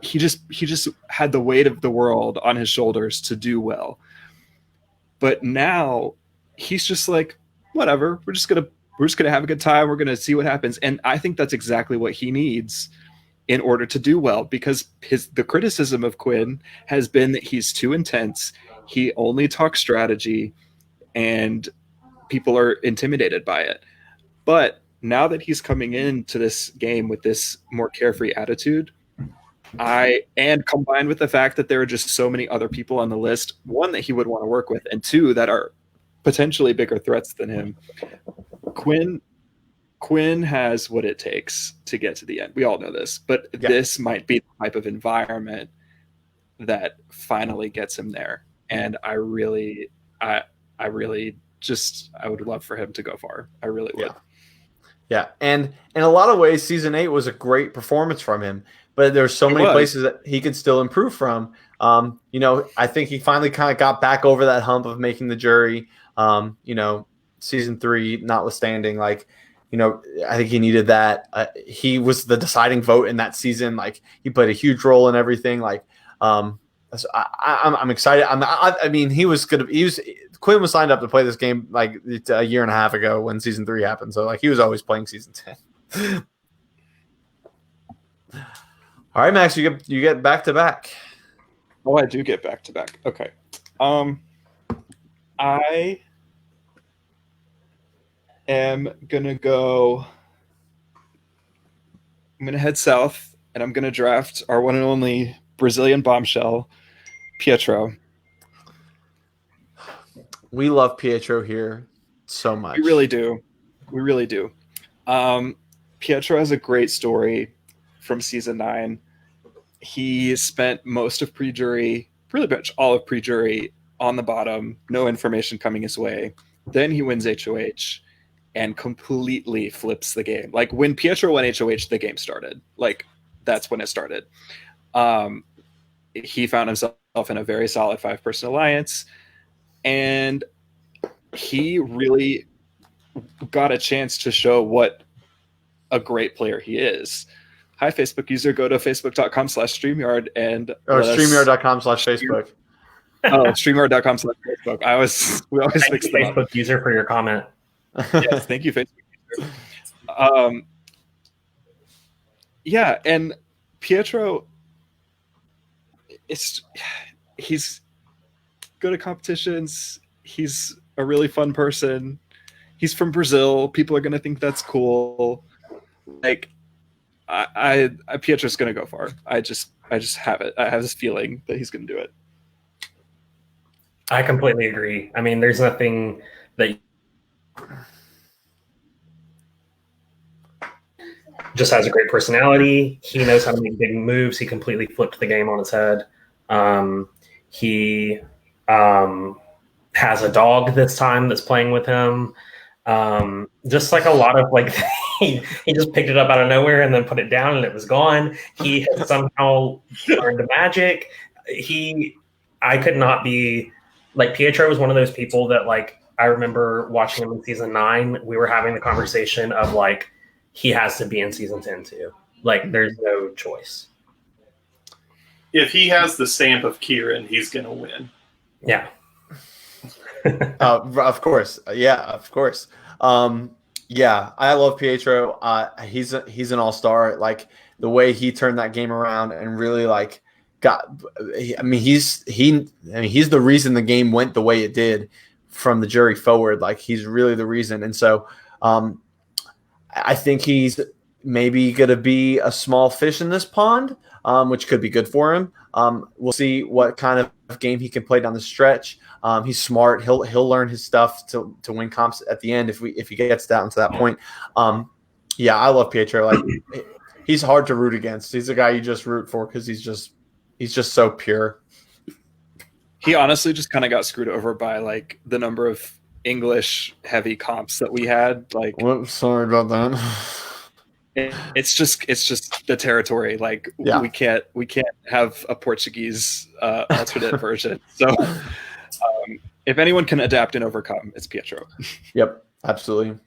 Speaker 2: he just had the weight of the world on his shoulders to do well. But now he's just like, whatever, we're just gonna have a good time, we're gonna see what happens. And I think that's exactly what he needs in order to do well, because the criticism of Quinn has been that he's too intense, he only talks strategy, and people are intimidated by it. But now that he's coming into this game with this more carefree attitude, and combined with the fact that there are just so many other people on the list, one, that he would want to work with, and two, that are potentially bigger threats than him, Quinn has what it takes to get to the end. We all know this, but this might be the type of environment that finally gets him there. And I would love for him to go far. I really would.
Speaker 3: Yeah. And in a lot of ways, season 8 was a great performance from him, but there's so many places that he could still improve from. I think he finally kind of got back over that hump of making the jury. Season 3 notwithstanding, I think he needed that. He was the deciding vote in that season. Like, he played a huge role in everything. I'm excited. Quinn was signed up to play this game like a year and a half ago when season 3 happened. So he was always playing season 10. All right, Max, you get back to back.
Speaker 2: Oh, I do get back to back. Okay. I am gonna head south, and I'm gonna draft our one and only Brazilian bombshell, Pietro.
Speaker 3: We love Pietro here so much.
Speaker 2: We really do. Pietro has a great story from season 9. He spent most of pre-jury, pretty much all of pre-jury, on the bottom, no information coming his way. Then he wins HOH and completely flips the game. Like, when Pietro won HOH, the game started. Like, that's when it started. He found himself in a very solid 5-person alliance, and he really got a chance to show what a great player he is. Hi, Facebook user. Go to facebook.com/StreamYard and
Speaker 3: StreamYard.com/Facebook.
Speaker 2: StreamYard.com/Facebook. We always
Speaker 4: Thank
Speaker 2: fix
Speaker 4: you,
Speaker 2: them
Speaker 4: Facebook
Speaker 2: up.
Speaker 4: user, for your comment.
Speaker 2: Yes, thank you, Facebook user. And Pietro, he's good at competitions. He's a really fun person. He's from Brazil. People are gonna think that's cool. Like, Pietro's gonna go far. I just have it. I have this feeling that he's gonna do it.
Speaker 4: I completely agree. I mean, there's nothing that just has a great personality. He knows how to make big moves. He completely flipped the game on its head. He has a dog this time that's playing with him. Just like a lot of he just picked it up out of nowhere and then put it down and it was gone. He has somehow learned the magic. I could not be Pietro was one of those people that I remember watching him in season 9. We were having the conversation of he has to be in season 10 too. There's no choice.
Speaker 1: If he has the stamp of Kieran, he's going to win.
Speaker 4: Yeah.
Speaker 3: Of course. Yeah, of course. Yeah, I love Pietro. He's an all-star. Like the way he turned that game around and really like got. I mean, he's the reason the game went the way it did from the jury forward. Like he's really the reason. And so, I think he's maybe going to be a small fish in this pond, which could be good for him. We'll see what kind of game he can play down the stretch. He's smart. He'll learn his stuff to win comps at the end if he gets down to that point. Yeah, I love Pietro. Like he's hard to root against. He's a guy you just root for because he's just so pure.
Speaker 2: He honestly just kind of got screwed over by like the number of English heavy comps that we had. Like,
Speaker 3: Whoops, sorry about that.
Speaker 2: It's just the territory. Like
Speaker 3: Yeah.
Speaker 2: we can't have a Portuguese alternate version. So if anyone can adapt and overcome, it's Pietro.
Speaker 3: Yep, absolutely.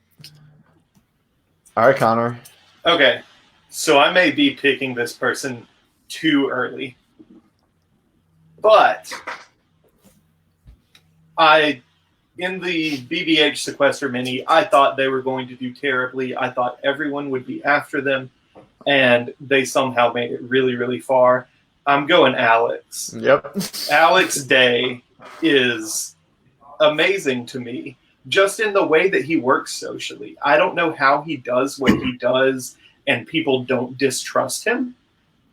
Speaker 3: All right, Connor.
Speaker 1: Okay, so I may be picking this person too early, but in the BBH sequester mini, I thought they were going to do terribly. I thought everyone would be after them, and they somehow made it really, really far. I'm going Alex.
Speaker 3: Yep.
Speaker 1: Alex Day is amazing to me, just in the way that he works socially. I don't know how he does what he does and people don't distrust him,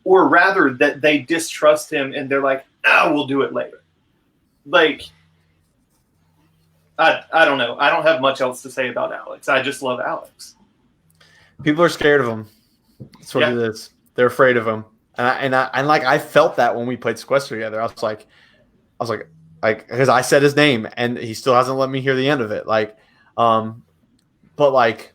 Speaker 1: or rather that they distrust him and they're like, we'll do it later. Like, I don't know. I don't have much else to say about Alex. I just love Alex.
Speaker 3: People are scared of him. That's what it is. They're afraid of him. And I felt that when we played Sequester together. I was like, because I said his name and he still hasn't let me hear the end of it. Like, but like,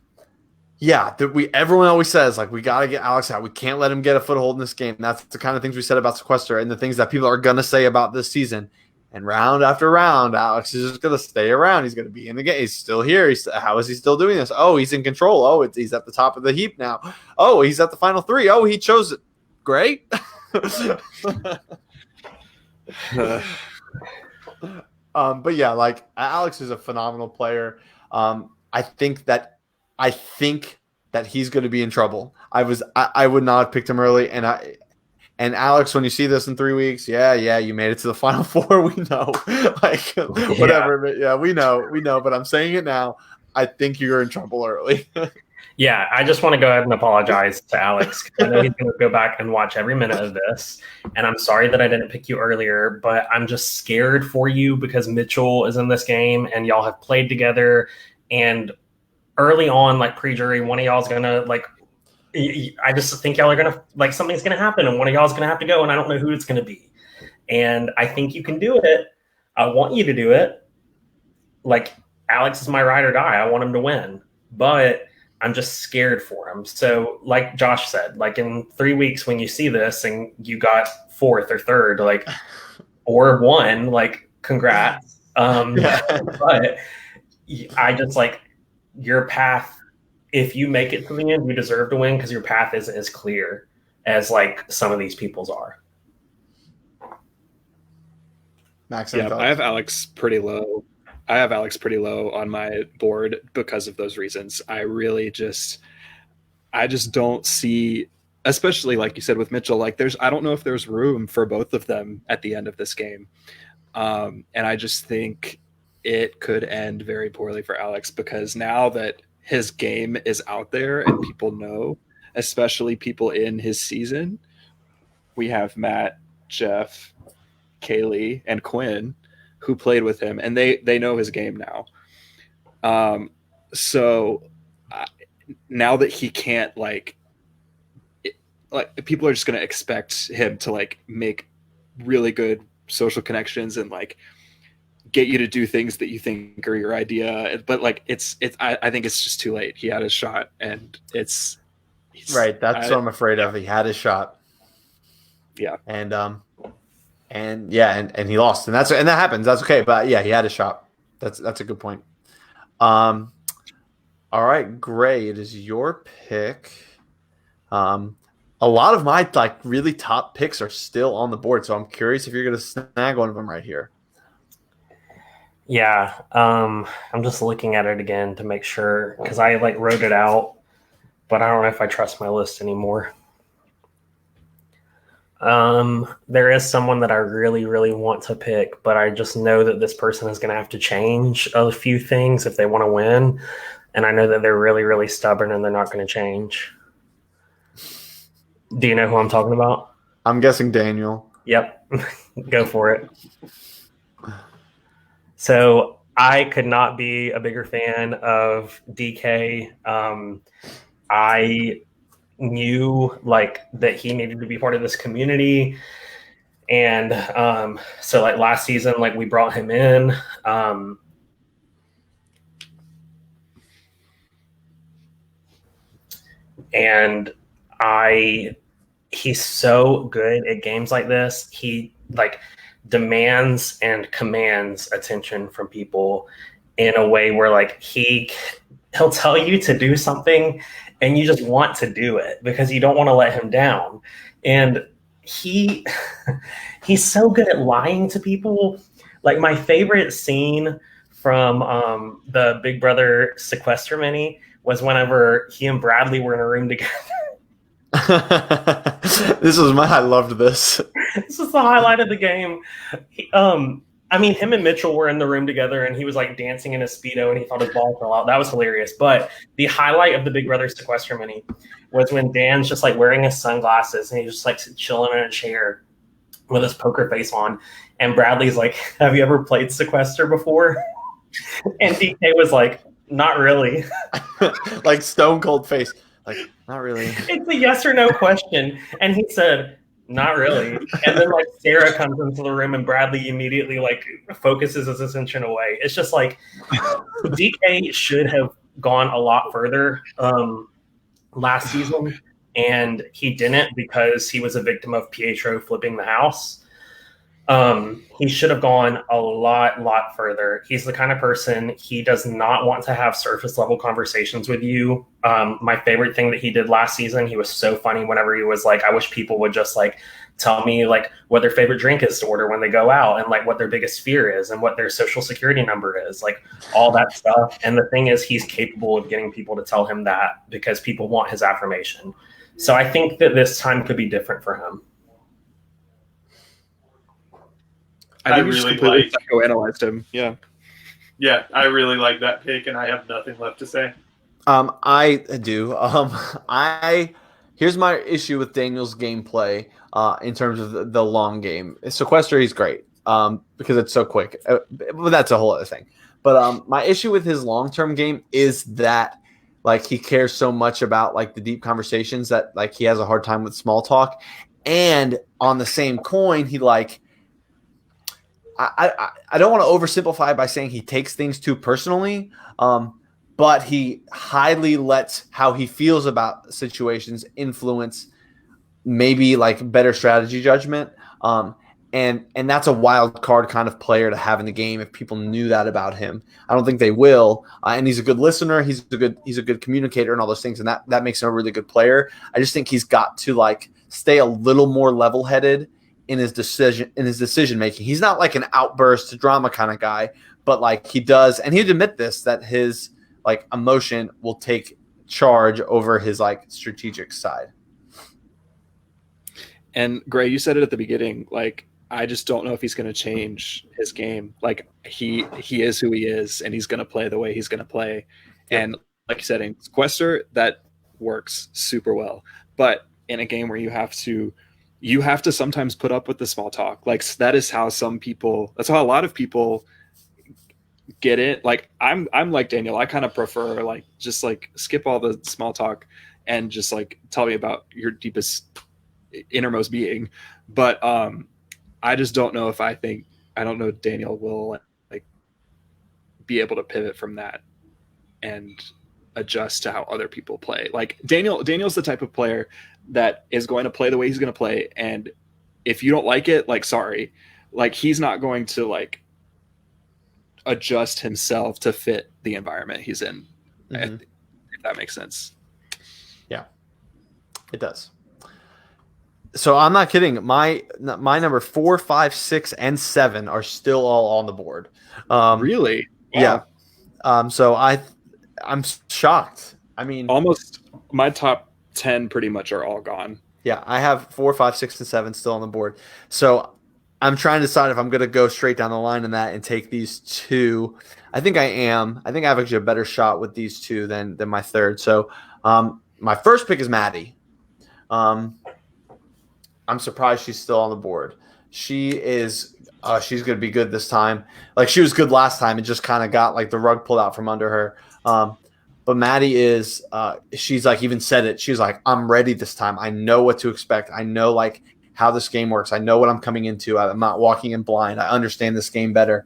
Speaker 3: yeah, everyone always says like we got to get Alex out. We can't let him get a foothold in this game. That's the kind of things we said about Sequester and the things that people are gonna say about this season. And round after round, Alex is just gonna stay around. He's gonna be in the game. He's still here. How is he still doing this? Oh, he's in control. Oh, he's at the top of the heap now. Oh, he's at the final three. Oh, he chose it. Great. But yeah, like Alex is a phenomenal player. I think that he's going to be in trouble. I would not have picked him early, and Alex, when you see this in 3 weeks, yeah, you made it to the final four. We know, like whatever. But yeah, we know. But I'm saying it now. I think you're in trouble early.
Speaker 4: Yeah, I just want to go ahead and apologize to Alex. I know he's going to go back and watch every minute of this. And I'm sorry that I didn't pick you earlier, but I'm just scared for you because Mitchell is in this game and y'all have played together. And early on, like pre-jury, one of y'all is going to like, I just think y'all are going to, like something's going to happen and one of y'all is going to have to go and I don't know who it's going to be. And I think you can do it. I want you to do it. Like Alex is my ride or die. I want him to win. But I'm just scared for him. So like Josh said, like in 3 weeks when you see this and you got fourth or third, like, or one, like congrats. But I just like your path. If you make it to the end, you deserve to win because your path isn't as clear as like some of these people's are.
Speaker 3: Max,
Speaker 2: yeah, I have Alex pretty low. On my board because of those reasons. I just don't see, especially like you said with Mitchell, like I don't know if there's room for both of them at the end of this game. And I just think it could end very poorly for Alex because now that his game is out there and people know, especially people in his season, we have Matt, Jeff, Kaylee, and Quinn who played with him, and they know his game now. So now that he can't like people are just going to expect him to like make really good social connections and like get you to do things that you think are your idea. But like I think it's just too late. He had his shot, and it's
Speaker 3: right. That's what I'm afraid of. He had his shot.
Speaker 2: Yeah,
Speaker 3: and he lost, and that happens. That's okay, but yeah, he had a shot. That's a good point. All right, Gray, it is your pick. A lot of my like really top picks are still on the board, so I'm curious if you're going to snag one of them right here.
Speaker 4: Yeah, I'm just looking at it again to make sure because I like wrote it out, but I don't know if I trust my list anymore. There is someone that I really, really want to pick, but I just know that this person is going to have to change a few things if they want to win, and I know that they're really, really stubborn and they're not going to change. Do you know who I'm talking about?
Speaker 3: I'm guessing Daniel.
Speaker 4: Yep, go for it. So I could not be a bigger fan of DK. I knew like that he needed to be part of this community, and so like last season, like we brought him in. Um, and I he's so good at games like this. He like demands and commands attention from people in a way where like he'll tell you to do something and you just want to do it because you don't want to let him down. And he he's so good at lying to people. Like my favorite scene from the Big Brother sequester mini was whenever he and Bradley were in a room together.
Speaker 3: I loved this.
Speaker 4: This is the highlight of the game. I mean, him and Mitchell were in the room together, and he was like dancing in a speedo, and he thought his ball fell out. That was hilarious. But the highlight of the Big Brother sequester mini was when Dan's just like wearing his sunglasses, and he's just like chilling in a chair with his poker face on, and Bradley's like, "Have you ever played sequester before?" And DK was like, "Not really."
Speaker 3: Like stone cold face. Like, not really.
Speaker 4: It's a yes or no question, and he said, "Not really." And then like Sarah comes into the room, and Bradley immediately like focuses his attention away. It's just like DK should have gone a lot further last season, and he didn't because he was a victim of Pietro flipping the house. He should have gone a lot further. He's the kind of person, he does not want to have surface level conversations with you. My favorite thing that he did last season, he was so funny whenever he was like, I wish people would just like tell me like what their favorite drink is to order when they go out and like what their biggest fear is and what their social security number is, like all that stuff. And the thing is, he's capable of getting people to tell him that because people want his affirmation. So I think that this time could be different for him.
Speaker 2: I think you just completely psychoanalyzed him. Yeah.
Speaker 1: Yeah, I really like that pick, and I have nothing left to say.
Speaker 3: I do. Here's my issue with Daniel's gameplay in terms of the long game. Sequester, he's great because it's so quick, but that's a whole other thing. But my issue with his long-term game is that like he cares so much about like the deep conversations that like he has a hard time with small talk, and on the same coin, he like. I don't want to oversimplify by saying he takes things too personally, but he highly lets how he feels about situations influence maybe like better strategy judgment. And that's a wild card kind of player to have in the game if people knew that about him. I don't think they will. And he's a good listener. He's a good communicator and all those things. And that makes him a really good player. I just think he's got to like stay a little more level-headed in his decision making. He's not like an outburst drama kind of guy, but like he does, and he'd admit this, that his like emotion will take charge over his like strategic side.
Speaker 2: And Gray, you said it at the beginning, like I just don't know if he's going to change his game. Like he is who he is, and he's going to play the way he's going to play. Yep. And like you said, in Sequester, that works super well. But in a game where you have to sometimes put up with the small talk. Like that's how a lot of people get it. Like I'm like Daniel. I kind of prefer like just like skip all the small talk and just like tell me about your deepest innermost being. But I just don't know I don't know Daniel will like be able to pivot from that and adjust to how other people play. Like Daniel's the type of player that is going to play the way he's going to play, and if you don't like it, like sorry, like he's not going to like adjust himself to fit the environment he's in. If that makes sense.
Speaker 3: Yeah, it does. So I'm not kidding. My number 4, 5, 6, and 7 are still all on the board.
Speaker 2: Really?
Speaker 3: Yeah.
Speaker 2: Wow.
Speaker 3: So I'm shocked. I mean,
Speaker 2: Almost my top 10 pretty much are all gone.
Speaker 3: yeah, I have 4, 5, 6, and 7 still on the board. So I'm trying to decide if I'm going to go straight down the line in that and take these two. I think I am. I think I have actually a better shot with these two than my third. So my first pick is Maddie. I'm surprised she's still on the board. She is. She's going to be good this time. Like she was good last time. It just kind of got like the rug pulled out from under her. But Maddie is. She's like even said it. She's like, I'm ready this time. I know what to expect. I know like how this game works. I know what I'm coming into. I'm not walking in blind. I understand this game better,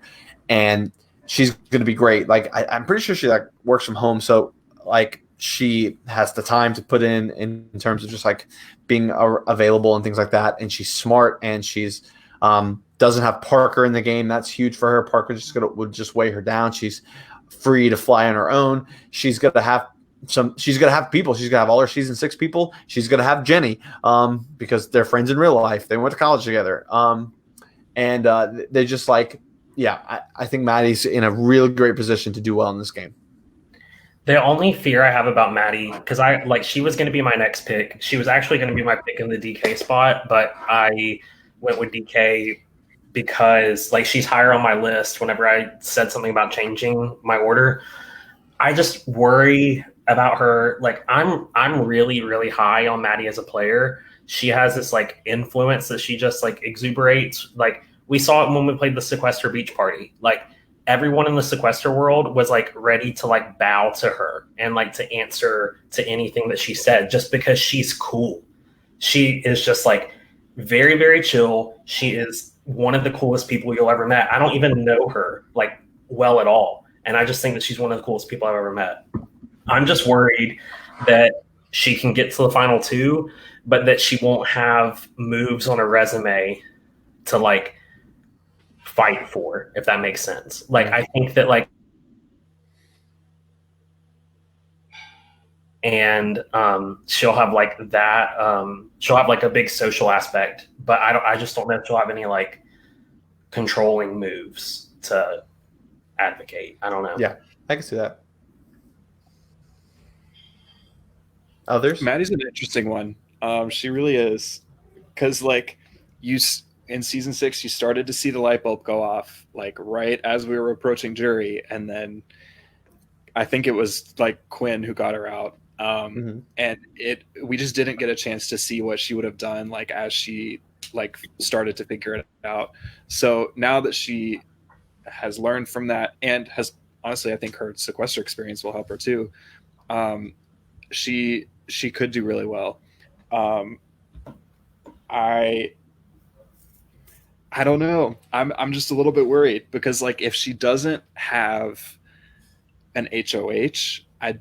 Speaker 3: and she's going to be great. Like I'm pretty sure she like works from home, so like she has the time to put in terms of just like being available and things like that. And she's smart, and she's doesn't have Parker in the game. That's huge for her. Parker would just weigh her down. She's free to fly on her own. She's gonna have people. She's gonna have all her season 6 people. She's gonna have Jenny because they're friends in real life. They went to college together. And they just like, yeah, I think Maddie's in a really great position to do well in this game.
Speaker 4: The only fear I have about Maddie, because she was going to be my next pick. She was actually going to be my pick in the DK spot, but I went with DK because like she's higher on my list whenever I said something about changing my order. I just worry about her. Like I'm really, really high on Maddie as a player. She has this like influence that she just like exuberates. Like we saw it when we played the Sequester Beach Party. Like everyone in the Sequester world was like ready to like bow to her and like to answer to anything that she said just because she's cool. She is just like very, very chill. She is one of the coolest people you'll ever met. I don't even know her like well at all. And I just think that she's one of the coolest people I've ever met. I'm just worried that she can get to the final 2, but that she won't have moves on her resume to like fight for, if that makes sense. Like I think that like and she'll have like that she'll have like a big social aspect, but I just don't know if she'll have any like controlling moves to advocate. I don't know.
Speaker 3: Yeah, I can see that. Others?
Speaker 2: Maddie's an interesting one. She really is, because like in season 6, you started to see the light bulb go off like right as we were approaching jury, and then I think it was like Quinn who got her out. And we just didn't get a chance to see what she would have done like as she like started to figure it out. So now that she has learned from that and has honestly, I think her Sequester experience will help her too. She could do really well. I don't know. I'm just a little bit worried because like if she doesn't have an HOH, I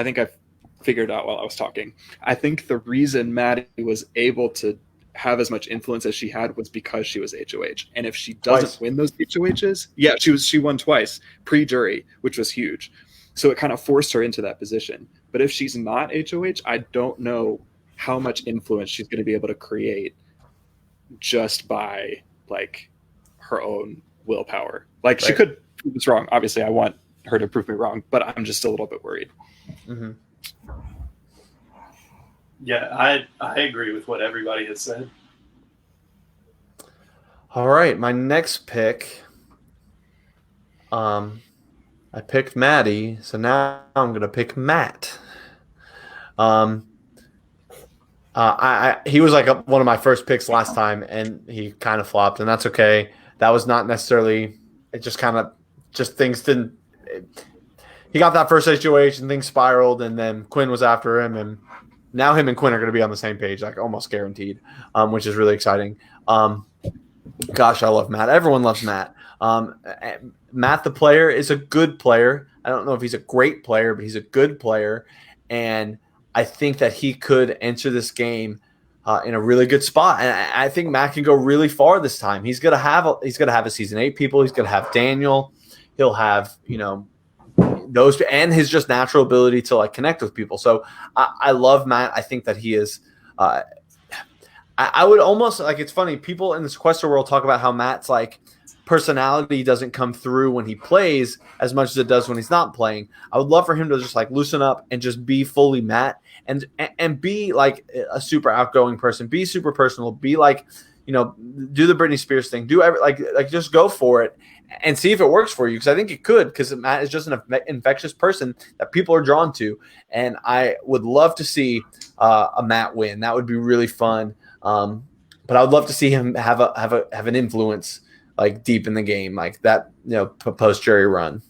Speaker 2: think I've figured out while I was talking. I think the reason Maddie was able to have as much influence as she had was because she was HOH. And if she doesn't win those HOHs, yeah, she won twice pre-jury, which was huge. So it kind of forced her into that position. But if she's not HOH, I don't know how much influence she's going to be able to create just by like her own willpower. Like she could prove this wrong. Obviously, I want her to prove me wrong, but I'm just a little bit worried.
Speaker 3: Mm-hmm.
Speaker 1: Yeah, I agree with what everybody has said.
Speaker 3: All right, my next pick. I picked Maddie, so now I'm gonna pick Matt. He was like one of my first picks last time, and he kind of flopped, and that's okay. That was not necessarily. It just kind of things didn't. He got that first HOH, and things spiraled, and then Quinn was after him, and now him and Quinn are going to be on the same page, like almost guaranteed, which is really exciting. Gosh, I love Matt. Everyone loves Matt. Matt, the player, is a good player. I don't know if he's a great player, but he's a good player, and I think that he could enter this game in a really good spot. And I think Matt can go really far this time. He's gonna have a season 8 people. He's gonna have Daniel. He'll have those and his just natural ability to like connect with people. So I love Matt. I think that he is I would almost like, it's funny. People in the sequester world talk about how Matt's like personality doesn't come through when he plays as much as it does when he's not playing. I would love for him to just like loosen up and just be fully Matt and be like a super outgoing person, be super personal, be like, do the Britney Spears thing, do like just go for it and see if it works for you. Because I think it could, because Matt is just an infectious person that people are drawn to. And I would love to see a Matt win. That would be really fun. But I would love to see him have an influence like deep in the game, like that, post jury run.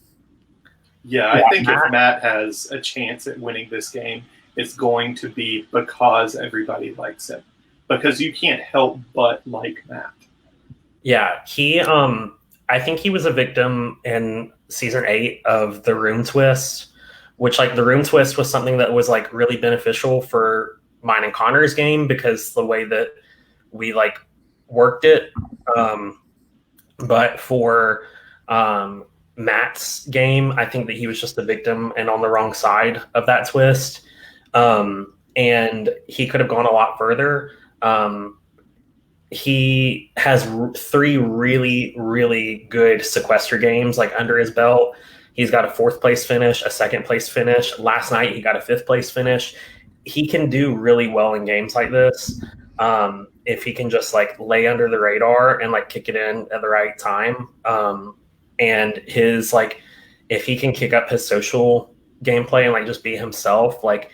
Speaker 1: Yeah, I think if Matt has a chance at winning this game, it's going to be because everybody likes him. Because you can't help but like Matt.
Speaker 4: Yeah, I think he was a victim in season 8 of the room twist, which like the room twist was something that was like really beneficial for mine and Connor's game because the way that we like worked it. But for Matt's game, I think that he was just the victim and on the wrong side of that twist. And he could have gone a lot further. He has 3 really, really good sequester games like under his belt. He's got a 4th place finish, a 2nd place finish. Last night he got a 5th place finish. He can do really well in games like this. If he can just like lay under the radar and like kick it in at the right time. And his like, if he can kick up his social gameplay and like just be himself, like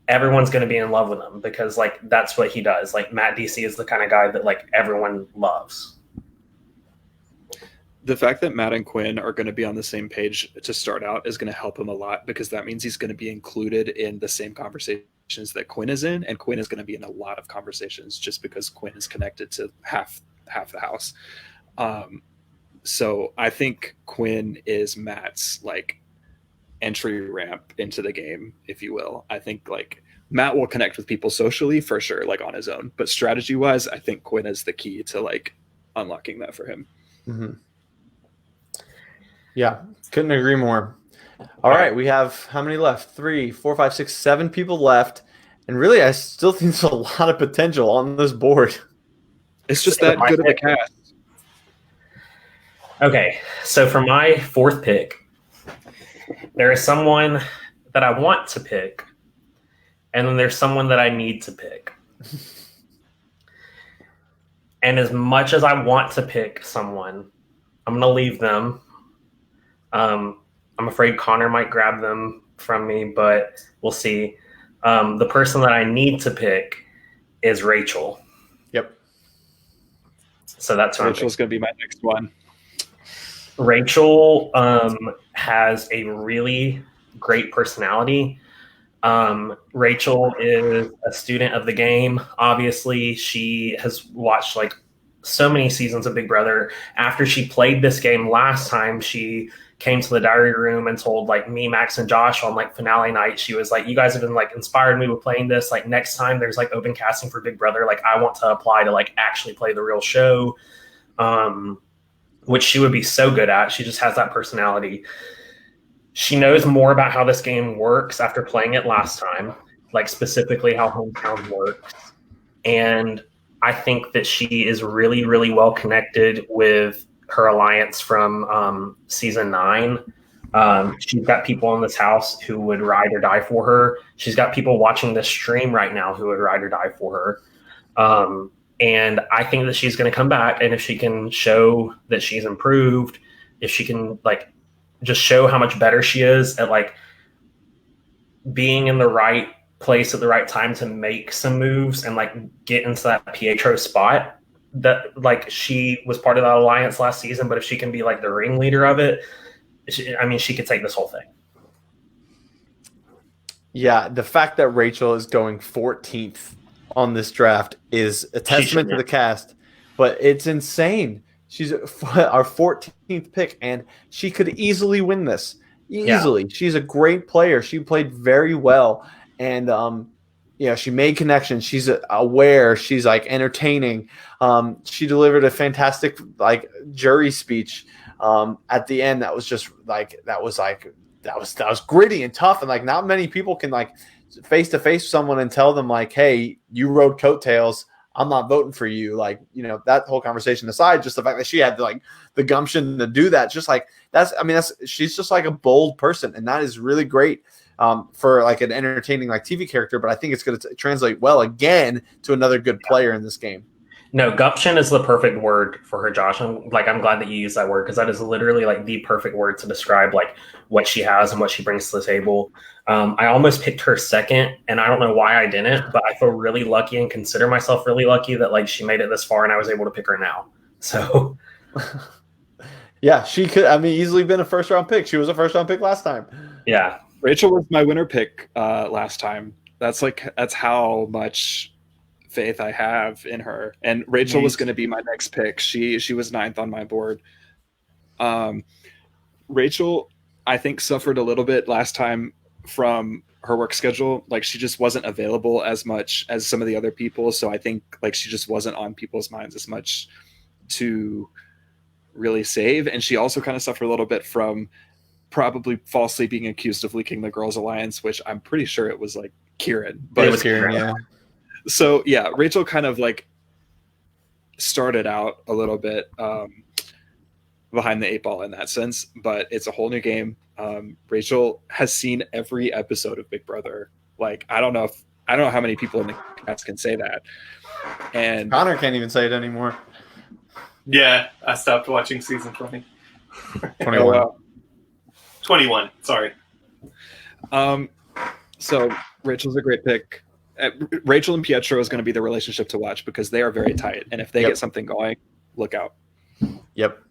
Speaker 4: everyone's going to be in love with him because like that's what he does. Like Matt DC is the kind of guy that like everyone loves.
Speaker 2: The fact that Matt and Quinn are going to be on the same page to start out is going to help him a lot because that means he's going to be included in the same conversations that Quinn is in, and Quinn is going to be in a lot of conversations just because Quinn is connected to half the house. So I think Quinn is Matt's like entry ramp into the game, if you will. I think like Matt will connect with people socially for sure, like on his own, but strategy wise, I think Quinn is the key to like unlocking that for him.
Speaker 3: Mm-hmm. Yeah, couldn't agree more. All right, we have how many left? 3, 4, 5, 6, 7 people left. And really, I still think there's a lot of potential on this board.
Speaker 2: It's just that good of a cast.
Speaker 4: Okay, so for my 4th pick, there is someone that I want to pick, and then there's someone that I need to pick. And as much as I want to pick someone, I'm going to leave them. I'm afraid Connor might grab them from me, but we'll see. The person that I need to pick is Rachel.
Speaker 3: Yep.
Speaker 4: So that's
Speaker 2: Rachel's going to be my next one.
Speaker 4: Rachel has a really great personality. Rachel is a student of the game. Obviously, she has watched like so many seasons of Big Brother. After she played this game last time, she came to the diary room and told like me, Max, and Josh on like finale night, she was like, you guys have been like inspired me with playing this. Like next time there's like open casting for Big Brother, like I want to apply to like actually play the real show. Which she would be so good at. She just has that personality. She knows more about how this game works after playing it last time, like specifically how Hometown works. And I think that she is really, really well connected with her alliance from season 9. She's got people in this house who would ride or die for her. She's got people watching this stream right now who would ride or die for her. And I think that she's going to come back, and if she can show that she's improved, if she can like just show how much better she is at like being in the right place at the right time to make some moves and like get into that Pietro spot, that like she was part of that alliance last season, but if she can be like the ringleader of it, she could take this whole thing.
Speaker 3: Yeah, the fact that Rachel is going 14th on this draft is a testament to the cast, but it's insane. She's our 14th pick, and she could easily win this. Easily. Yeah. She's a great player. She played very well, and she made connections. She's aware. She's like entertaining. She delivered a fantastic like jury speech at the end. That was just like that was gritty and tough, and like not many people can like face to face someone and tell them like, hey, you rode coattails. I'm not voting for you. Like, you know, that whole conversation aside, just the fact that she had like the gumption to do that, just like she's just like a bold person. And that is really great for like an entertaining like TV character. But I think it's going to translate well again to another good player in this game.
Speaker 4: No, gumption is the perfect word for her, Josh. I'm glad that you used that word, because that is literally like the perfect word to describe like what she has and what she brings to the table. I almost picked her second, and I don't know why I didn't, but I feel really lucky and consider myself really lucky that like she made it this far and I was able to pick her now. So
Speaker 3: yeah, she could, easily been a first round pick. She was a first round pick last time.
Speaker 4: Yeah.
Speaker 2: Rachel was my winner pick last time. That's how much faith I have in her. And Rachel was going to be my next pick. She was 9th on my board. Rachel, I think, suffered a little bit last time from her work schedule. Like, she just wasn't available as much as some of the other people. So I think like she just wasn't on people's minds as much to really save. And she also kind of suffered a little bit from probably falsely being accused of leaking the Girls Alliance, which I'm pretty sure it was like Kieran. But
Speaker 3: it was Kieran, yeah.
Speaker 2: So yeah, Rachel kind of like started out a little bit behind the 8 ball in that sense, but it's a whole new game. Rachel has seen every episode of Big Brother. Like, I don't know how many people in the cast can say that. And
Speaker 3: Connor can't even say it anymore.
Speaker 1: Yeah, I stopped watching season 20.
Speaker 3: 21.
Speaker 1: 21, sorry.
Speaker 2: So Rachel's a great pick. Rachel and Pietro is going to be the relationship to watch because they are very tight. And if they get something going, look out.
Speaker 3: Yep.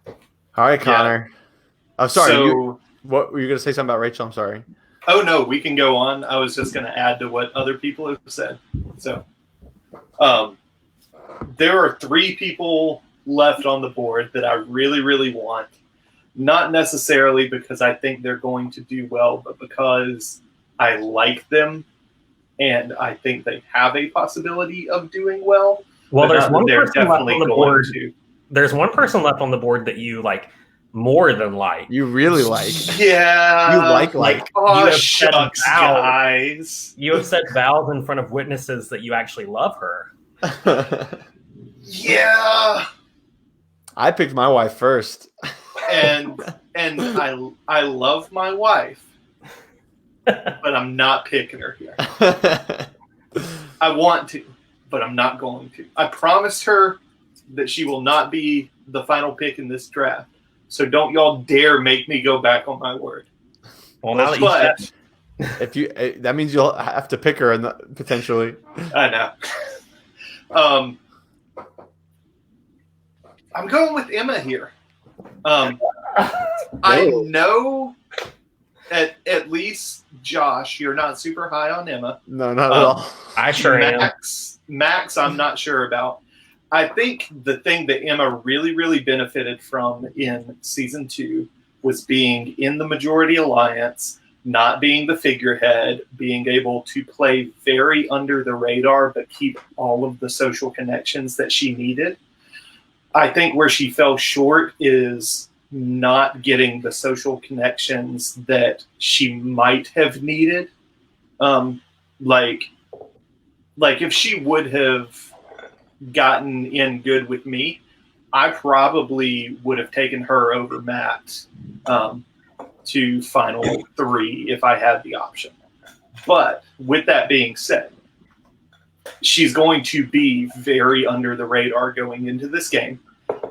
Speaker 3: All right, Connor. Yeah. Oh, sorry.
Speaker 1: So,
Speaker 3: what were you going to say something about Rachel? I'm sorry.
Speaker 1: Oh, no, we can go on. I was just going to add to what other people have said. So, there are 3 people left on the board that I really, really want. Not necessarily because I think they're going to do well, but because I like them and I think they have a possibility of doing well.
Speaker 4: Well, there's one person left on the board. There's one person left on the board that you like more than like.
Speaker 3: You really like.
Speaker 1: Yeah.
Speaker 3: You like.
Speaker 1: Oh, shucks, guys.
Speaker 4: You have said vows in front of witnesses that you actually love her.
Speaker 1: Yeah.
Speaker 3: I picked my wife first.
Speaker 1: And I love my wife, but I'm not picking her here. I want to, but I'm not going to. I promised her that she will not be the final pick in this draft. So don't y'all dare make me go back on my word.
Speaker 4: Well, now that
Speaker 3: if you, that means you'll have to pick her potentially.
Speaker 1: I know. I'm going with Emma here. I know at least Josh, you're not super high on Emma.
Speaker 3: No, not at all.
Speaker 4: I sure am.
Speaker 1: Max, I'm not sure about. I think the thing that Emma really, really benefited from in season 2 was being in the majority alliance, not being the figurehead, being able to play very under the radar, but keep all of the social connections that she needed. I think where she fell short is not getting the social connections that she might have needed. Like if she would have gotten in good with me, I probably would have taken her over Matt to final 3 if I had the option. But with that being said, she's going to be very under the radar going into this game.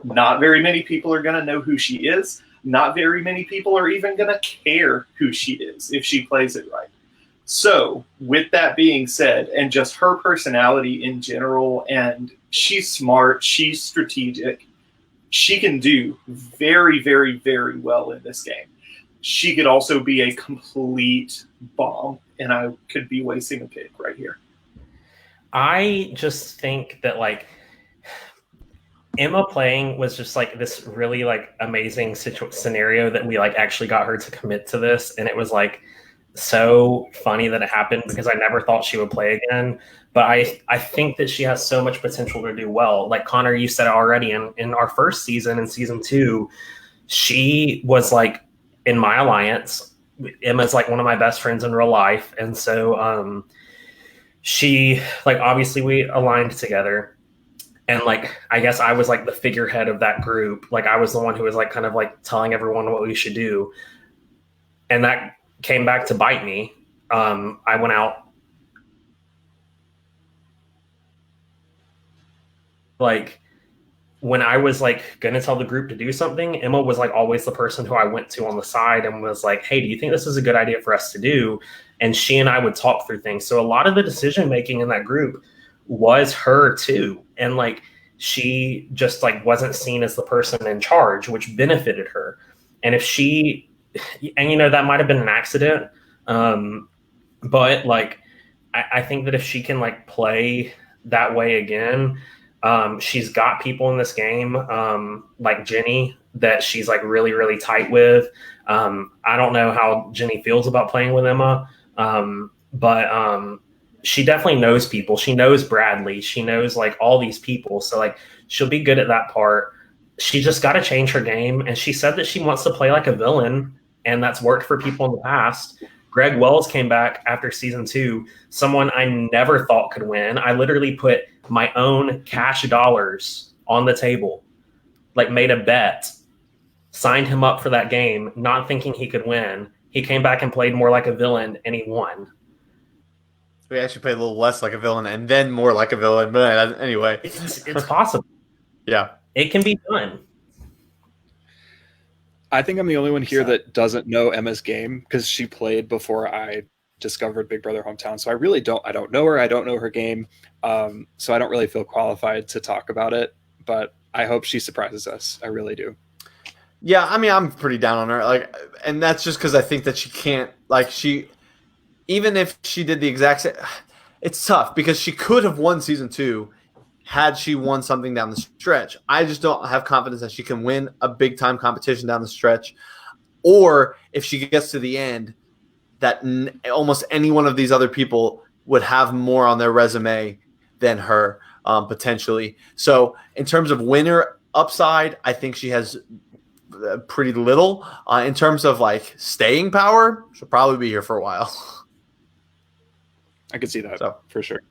Speaker 1: Not very many people are going to know who she is. Not very many people are even going to care who she is if she plays it right. So with that being said, and just her personality in general, and she's smart, she's strategic, she can do very, very, very well in this game. She could also be a complete bomb, and I could be wasting a pick right here.
Speaker 4: I just think that like Emma playing was just like this really like amazing scenario that we like actually got her to commit to this, and it was like so funny that it happened because I never thought she would play again. But I think that she has so much potential to do well. Like Connor, you said it already in our first season, in season 2, she was like in my alliance. Emma's like one of my best friends in real life, and so she, like, obviously we aligned together, and like I guess I was like the figurehead of that group. Like I was the one who was like kind of like telling everyone what we should do, and that came back to bite me. I went out like when I was like gonna tell the group to do something, Emma was like always the person who I went to on the side and was like, "Hey, do you think this is a good idea for us to do?" And she and I would talk through things. So a lot of the decision making in that group was her too, and like she just like wasn't seen as the person in charge, which benefited her. And if she, and you know, that might have been an accident, but like I think that if she can like play that way again, she's got people in this game, like Jenny, that she's like really, really tight with. I don't know how Jenny feels about playing with Emma, but she definitely knows people. She knows Bradley. She knows like all these people. So like she'll be good at that part. She just got to change her game. And she said that she wants to play like a villain, and that's worked for people in the past. Greg Wells came back after season 2, someone I never thought could win. I literally put my own cash dollars on the table, like made a bet, signed him up for that game, not thinking he could win. He came back and played more like a villain, and he won.
Speaker 3: We actually played a little less like a villain and then more like a villain. But anyway,
Speaker 4: It's possible.
Speaker 3: Yeah,
Speaker 4: it can be done.
Speaker 2: I think I'm the only one here that doesn't know Emma's game because she played before I discovered Big Brother Hometown. So I don't know her. I don't know her game. So I don't really feel qualified to talk about it, but I hope she surprises us. I really do.
Speaker 3: Yeah, I mean, I'm pretty down on her. Like, and that's just because I think that she can't, like, even if she did the exact same, it's tough because she could have won season 2 had she won something down the stretch. I just don't have confidence that she can win a big time competition down the stretch, or if she gets to the end, that almost any one of these other people would have more on their resume than her, potentially. So in terms of winner upside, I think she has pretty little. In terms of like staying power, she'll probably be here for a while.
Speaker 2: I could see that for sure.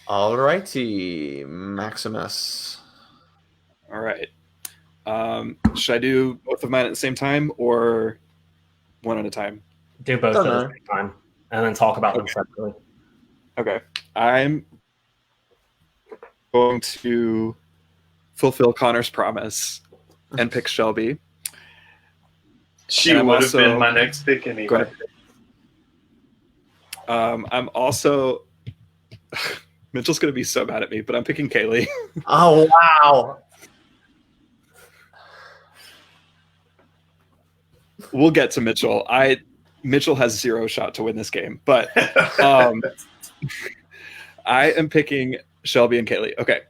Speaker 3: All righty, Maximus.
Speaker 2: All right. Should I do both of mine at the same time or one at a time?
Speaker 4: Do both at the same time and then talk about them separately.
Speaker 2: Okay. I'm going to fulfill Connor's promise and pick Shelby.
Speaker 1: She would have been my next pick anyway.
Speaker 2: I'm also... Mitchell's going to be so mad at me, but I'm picking Kaylee.
Speaker 3: Oh, wow.
Speaker 2: We'll get to Mitchell. Mitchell has 0 shot to win this game, but I am picking Shelby and Kaylee. Okay.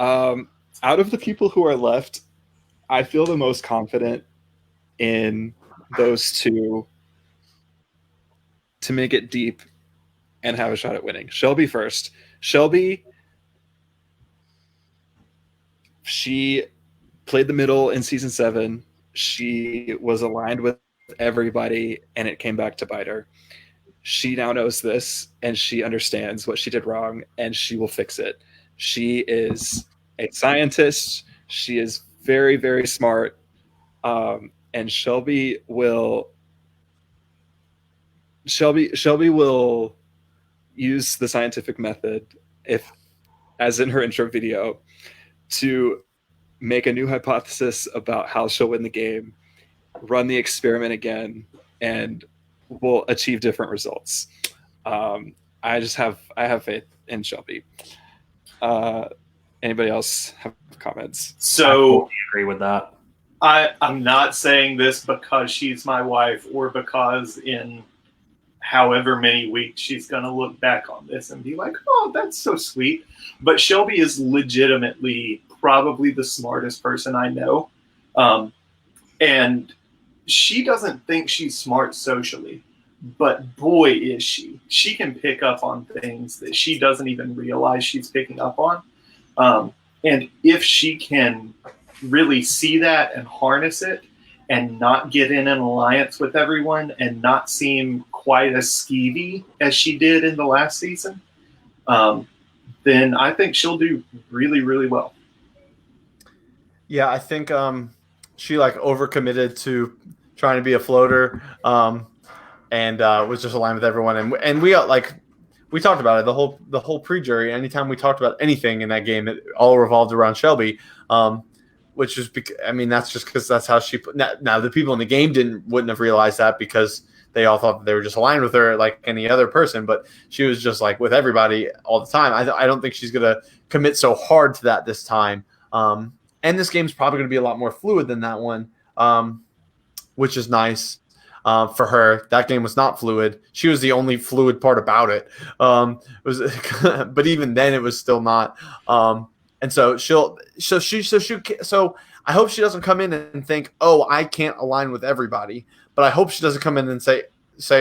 Speaker 2: Out of the people who are left, I feel the most confident in those two to make it deep and have a shot at winning. Shelby first. Shelby, she played the middle in season 7. She was aligned with everybody, and it came back to bite her. She now knows this, and she understands what she did wrong, and she will fix it. She is a scientist. She is very, very smart, and Shelby will use the scientific method, if, as in her intro video, to make a new hypothesis about how she'll win the game, run the experiment again, and will achieve different results. I have faith in Shelby. Anybody else have comments?
Speaker 1: So
Speaker 4: I totally agree with that.
Speaker 1: I'm not saying this because she's my wife or because in however many weeks she's going to look back on this and be like, oh, that's so sweet. But Shelby is legitimately probably the smartest person I know. And she doesn't think she's smart socially, but boy, is she. She can pick up on things that she doesn't even realize she's picking up on. And if she can really see that and harness it and not get in an alliance with everyone and not seem quite as skeevy as she did in the last season, then I think she'll do really, really well.
Speaker 3: Yeah, I think she like overcommitted to trying to be a floater, and was just aligned with everyone. And we like we talked about it the whole pre-jury. Anytime we talked about anything in that game, it all revolved around Shelby, which is I mean that's just because that's how she. Now the people in the game wouldn't have realized that because they all thought that they were just aligned with her like any other person, but she was just like with everybody all the time. I don't think she's gonna commit so hard to that this time. And this game's probably going to be a lot more fluid than that one, which is nice for her. That game was not fluid. She was the only fluid part about it. But even then, it was still not. And so so I hope she doesn't come in and think, oh, I can't align with everybody. But I hope she doesn't come in and say,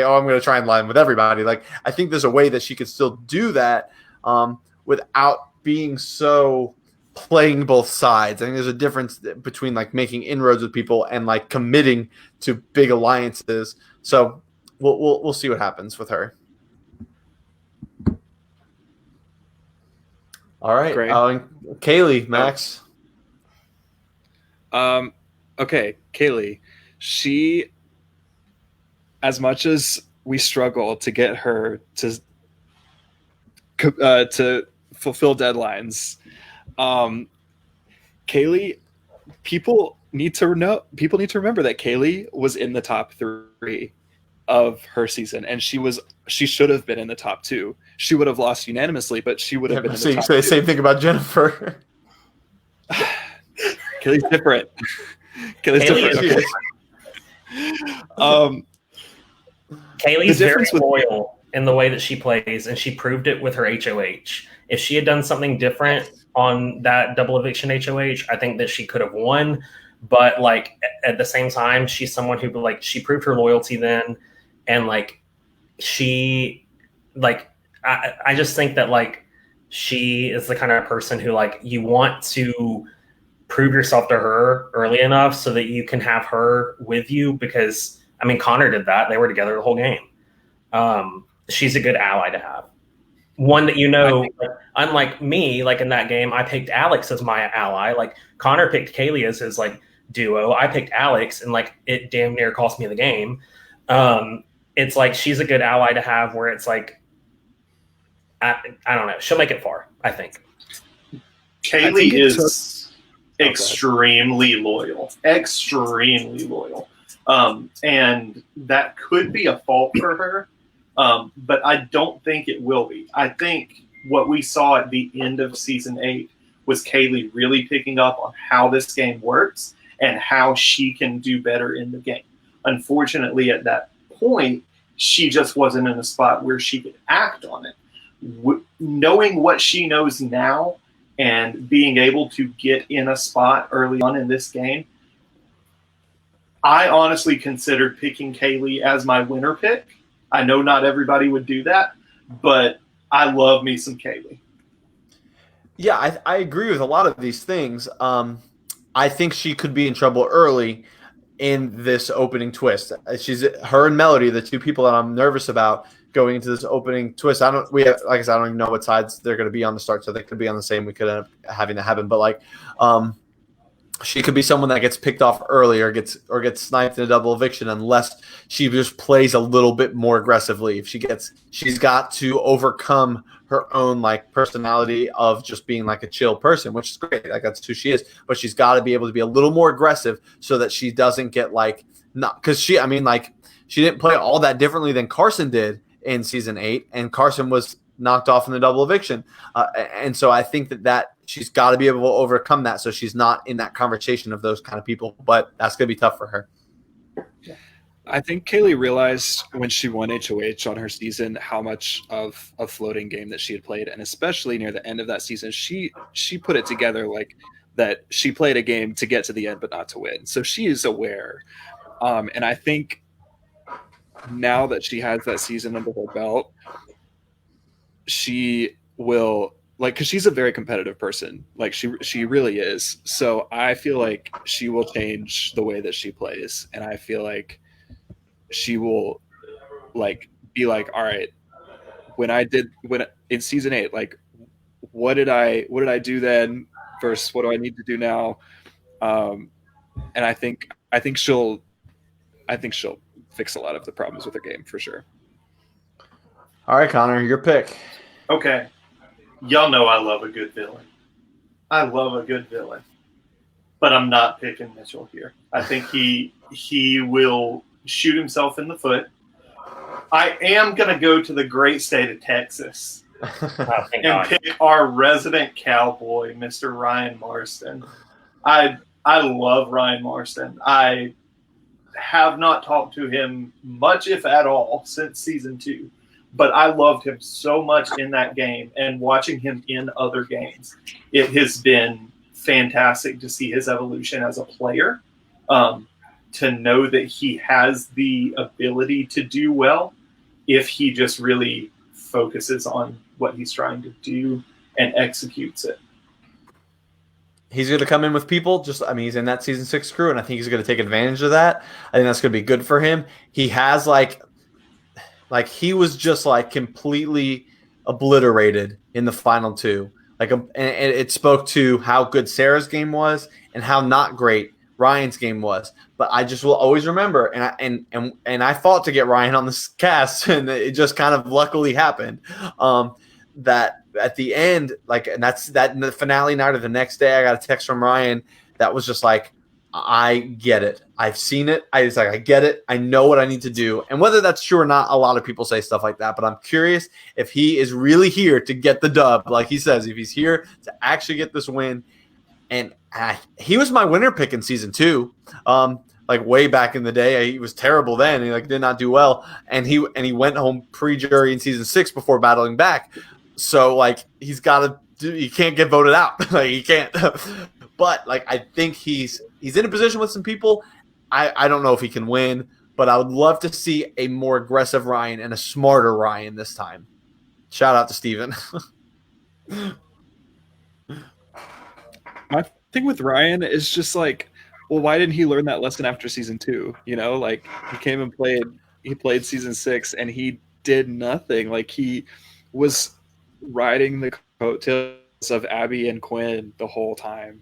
Speaker 3: oh, I'm going to try and align with everybody. Like I think there's a way that she could still do that without being so playing both sides. I think there's a difference between like making inroads with people and like committing to big alliances. So we'll see what happens with her. All right, Kaylee, Max.
Speaker 2: Okay, Kaylee. She, as much as we struggle to get her to fulfill deadlines, Kaylee, people need to remember that Kaylee was in the top 3 of her season, and she should have been in the top 2. She would have lost unanimously, but she would have been in the top 2.
Speaker 3: Same thing about Jennifer.
Speaker 2: Kaylee's different.
Speaker 4: Kaylee's very loyal in the way that she plays, and she proved it with her HOH. If she had done something different on that double eviction HOH, I think that she could have won. But like at the same time, she's someone who like she proved her loyalty then, and like she like I just think that like she is the kind of person who like you want to prove yourself to her early enough so that you can have her with you, because I mean Connor did that. They were together the whole game. She's a good ally to have. One that, you know, like, unlike me, like in that game, I picked Alex as my ally. Like Connor picked Kaylee as his like duo. I picked Alex, and like it damn near cost me the game. It's like she's a good ally to have, where it's like I don't know, she'll make it far, I think.
Speaker 1: Kaylee is extremely loyal, and that could be a fault for her. But I don't think it will be. I think what we saw at the end of season 8 was Kaylee really picking up on how this game works and how she can do better in the game. Unfortunately, at that point, she just wasn't in a spot where she could act on it. Knowing what she knows now and being able to get in a spot early on in this game, I honestly considered picking Kaylee as my winner pick. I know not everybody would do that, but I love me some Kaylee.
Speaker 3: Yeah, I agree with a lot of these things. I think she could be in trouble early in this opening twist. Her and Melody, the two people that I'm nervous about going into this opening twist. Like I said, I don't even know what sides they're going to be on the start, so they could be on the same. We could end up having that happen, but like, she could be someone that gets picked off early or gets sniped in a double eviction unless she just plays a little bit more aggressively. If she's got to overcome her own like personality of just being like a chill person, which is great. Like that's who she is, but she's got to be able to be a little more aggressive so that she doesn't get like because she didn't play all that differently than Carson did in season 8, and Carson was knocked off in the double eviction, and so I think that she's got to be able to overcome that, so she's not in that conversation of those kind of people. But that's going to be tough for her.
Speaker 2: I think Kaylee realized when she won HOH on her season how much of a floating game that she had played, and especially near the end of that season, she put it together like that. She played a game to get to the end, but not to win. So she is aware, and I think now that she has that season under her belt, she will because she's a very competitive person. Like she really is. So I feel like she will change the way that she plays, and I feel like she will be like, all right, when in season 8, like what did I do then versus what do I need to do now? And I think she'll fix a lot of the problems with her game for sure.
Speaker 3: All right, Connor, your pick.
Speaker 1: Okay. Y'all know I love a good villain. I love a good villain. But I'm not picking Mitchell here. I think he will shoot himself in the foot. I am going to go to the great state of Texas and pick our resident cowboy, Mr. Ryan Marston. I love Ryan Marston. I have not talked to him much, if at all, since season 2. But I loved him so much in that game, and watching him in other games, it has been fantastic to see his evolution as a player, to know that he has the ability to do well if he just really focuses on what he's trying to do and executes it.
Speaker 3: He's going to come in with people. He's in that season 6 crew, and I think he's going to take advantage of that. I think that's going to be good for him. He has like he was just like completely obliterated in the final 2. And it spoke to how good Sarah's game was and how not great Ryan's game was. But I just will always remember, and I fought to get Ryan on this cast, and it just kind of luckily happened. That at the end, and that's that in the finale night of the next day, I got a text from Ryan that was just like, I get it. I've seen it. I get it. I know what I need to do. And whether that's true or not, a lot of people say stuff like that. But I'm curious if he is really here to get the dub, like he says, if he's here to actually get this win. And he was my winner pick in season 2. Way back in the day, he was terrible then. He did not do well. And he went home pre-jury in season 6 before battling back. So he's got to do. He can't get voted out. He can't. But I think he's in a position with some people. I don't know if he can win, but I would love to see a more aggressive Ryan and a smarter Ryan this time. Shout out to Steven.
Speaker 2: My thing with Ryan is just well, why didn't he learn that lesson after season 2? He came and played season 6 and he did nothing. He was riding the coattails of Abby and Quinn the whole time.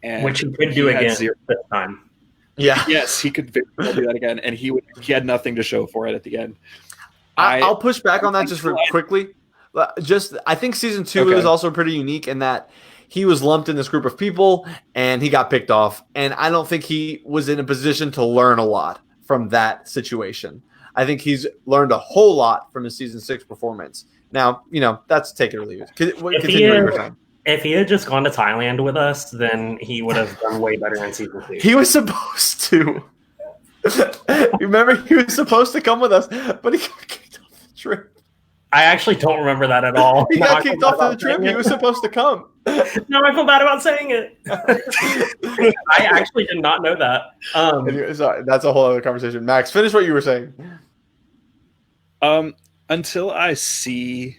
Speaker 2: And
Speaker 4: which he could do again this time.
Speaker 2: Yeah. Yes, he could do that again, and he had nothing to show for it at the end.
Speaker 3: I'll push back on that just quickly. I think season 2 is also pretty unique in that he was lumped in this group of people and he got picked off. And I don't think he was in a position to learn a lot from that situation. I think he's learned a whole lot from his season 6 performance. Now, that's take it or leave it.
Speaker 4: If he had just gone to Thailand with us, then he would have done way better in season 2.
Speaker 3: He was supposed to. Remember, he was supposed to come with us, but he got kicked off the trip.
Speaker 4: I actually don't remember that at all.
Speaker 3: He got kicked off the trip. He was supposed to come.
Speaker 4: No, I feel bad about saying it. I actually did not know that.
Speaker 3: Anyway, sorry, that's a whole other conversation. Max, finish what you were saying.
Speaker 2: Until I see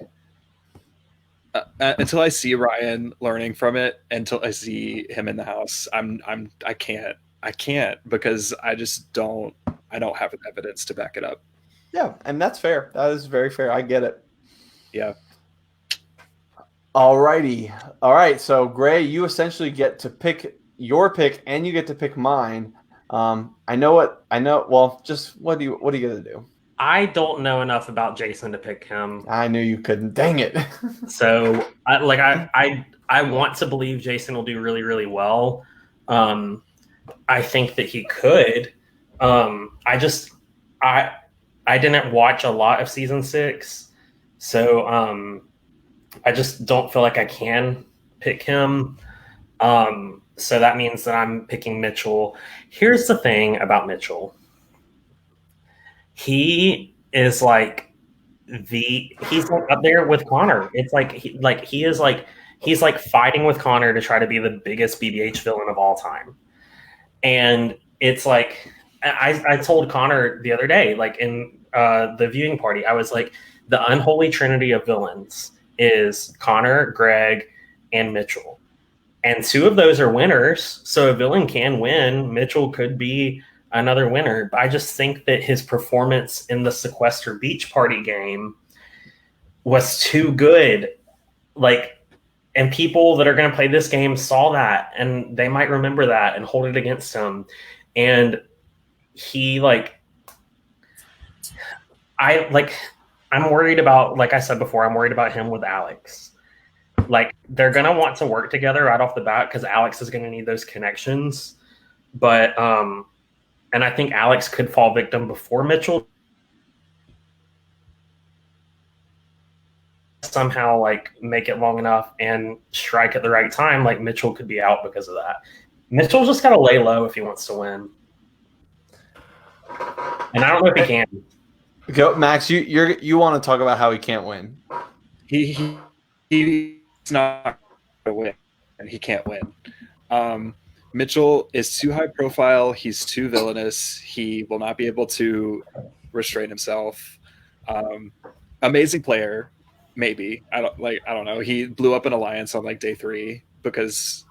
Speaker 2: Ryan learning from it, until I see him in the house, I can't because I don't have evidence to back it up.
Speaker 3: Yeah, and that's fair. That is very fair. I get it.
Speaker 2: Yeah.
Speaker 3: Alrighty. All right. So Gray, you essentially get to pick your pick and you get to pick mine. I know. Well, just what are you gonna do?
Speaker 4: I don't know enough about Jason to pick him.
Speaker 3: I knew you couldn't. Dang it.
Speaker 4: So I want to believe Jason will do really, really well. I think that he could. I didn't watch a lot of season 6, so I just don't feel like I can pick him. So that means that I'm picking Mitchell. Here's the thing about Mitchell. He is he's up there with Connor. It's he's fighting with Connor to try to be the biggest BBH villain of all time. And it's I told Connor the other day, in the viewing party, I was like, the unholy trinity of villains is Connor, Greg, and Mitchell. And 2 of those are winners. So a villain can win. Mitchell could be another winner. I just think that his performance in the Sequester Beach Party game was too good. Like, and people that are going to play this game saw that, and they might remember that and hold it against him. And he I'm worried about, like I said before, I'm worried about him with Alex. Like, they're going to want to work together right off the bat because Alex is going to need those connections. But, and I think Alex could fall victim before Mitchell. Somehow, like, make it long enough and strike at the right time, like Mitchell could be out because of that. Mitchell's just got to lay low if he wants to win. And I don't know if he can.
Speaker 3: Go, Max. You want to talk about how he can't win?
Speaker 2: He's not going to win, and he can't win. Mitchell is too high profile. He's too villainous. He will not be able to restrain himself. Amazing player, maybe. I don't know. He blew up an alliance on like day 3 because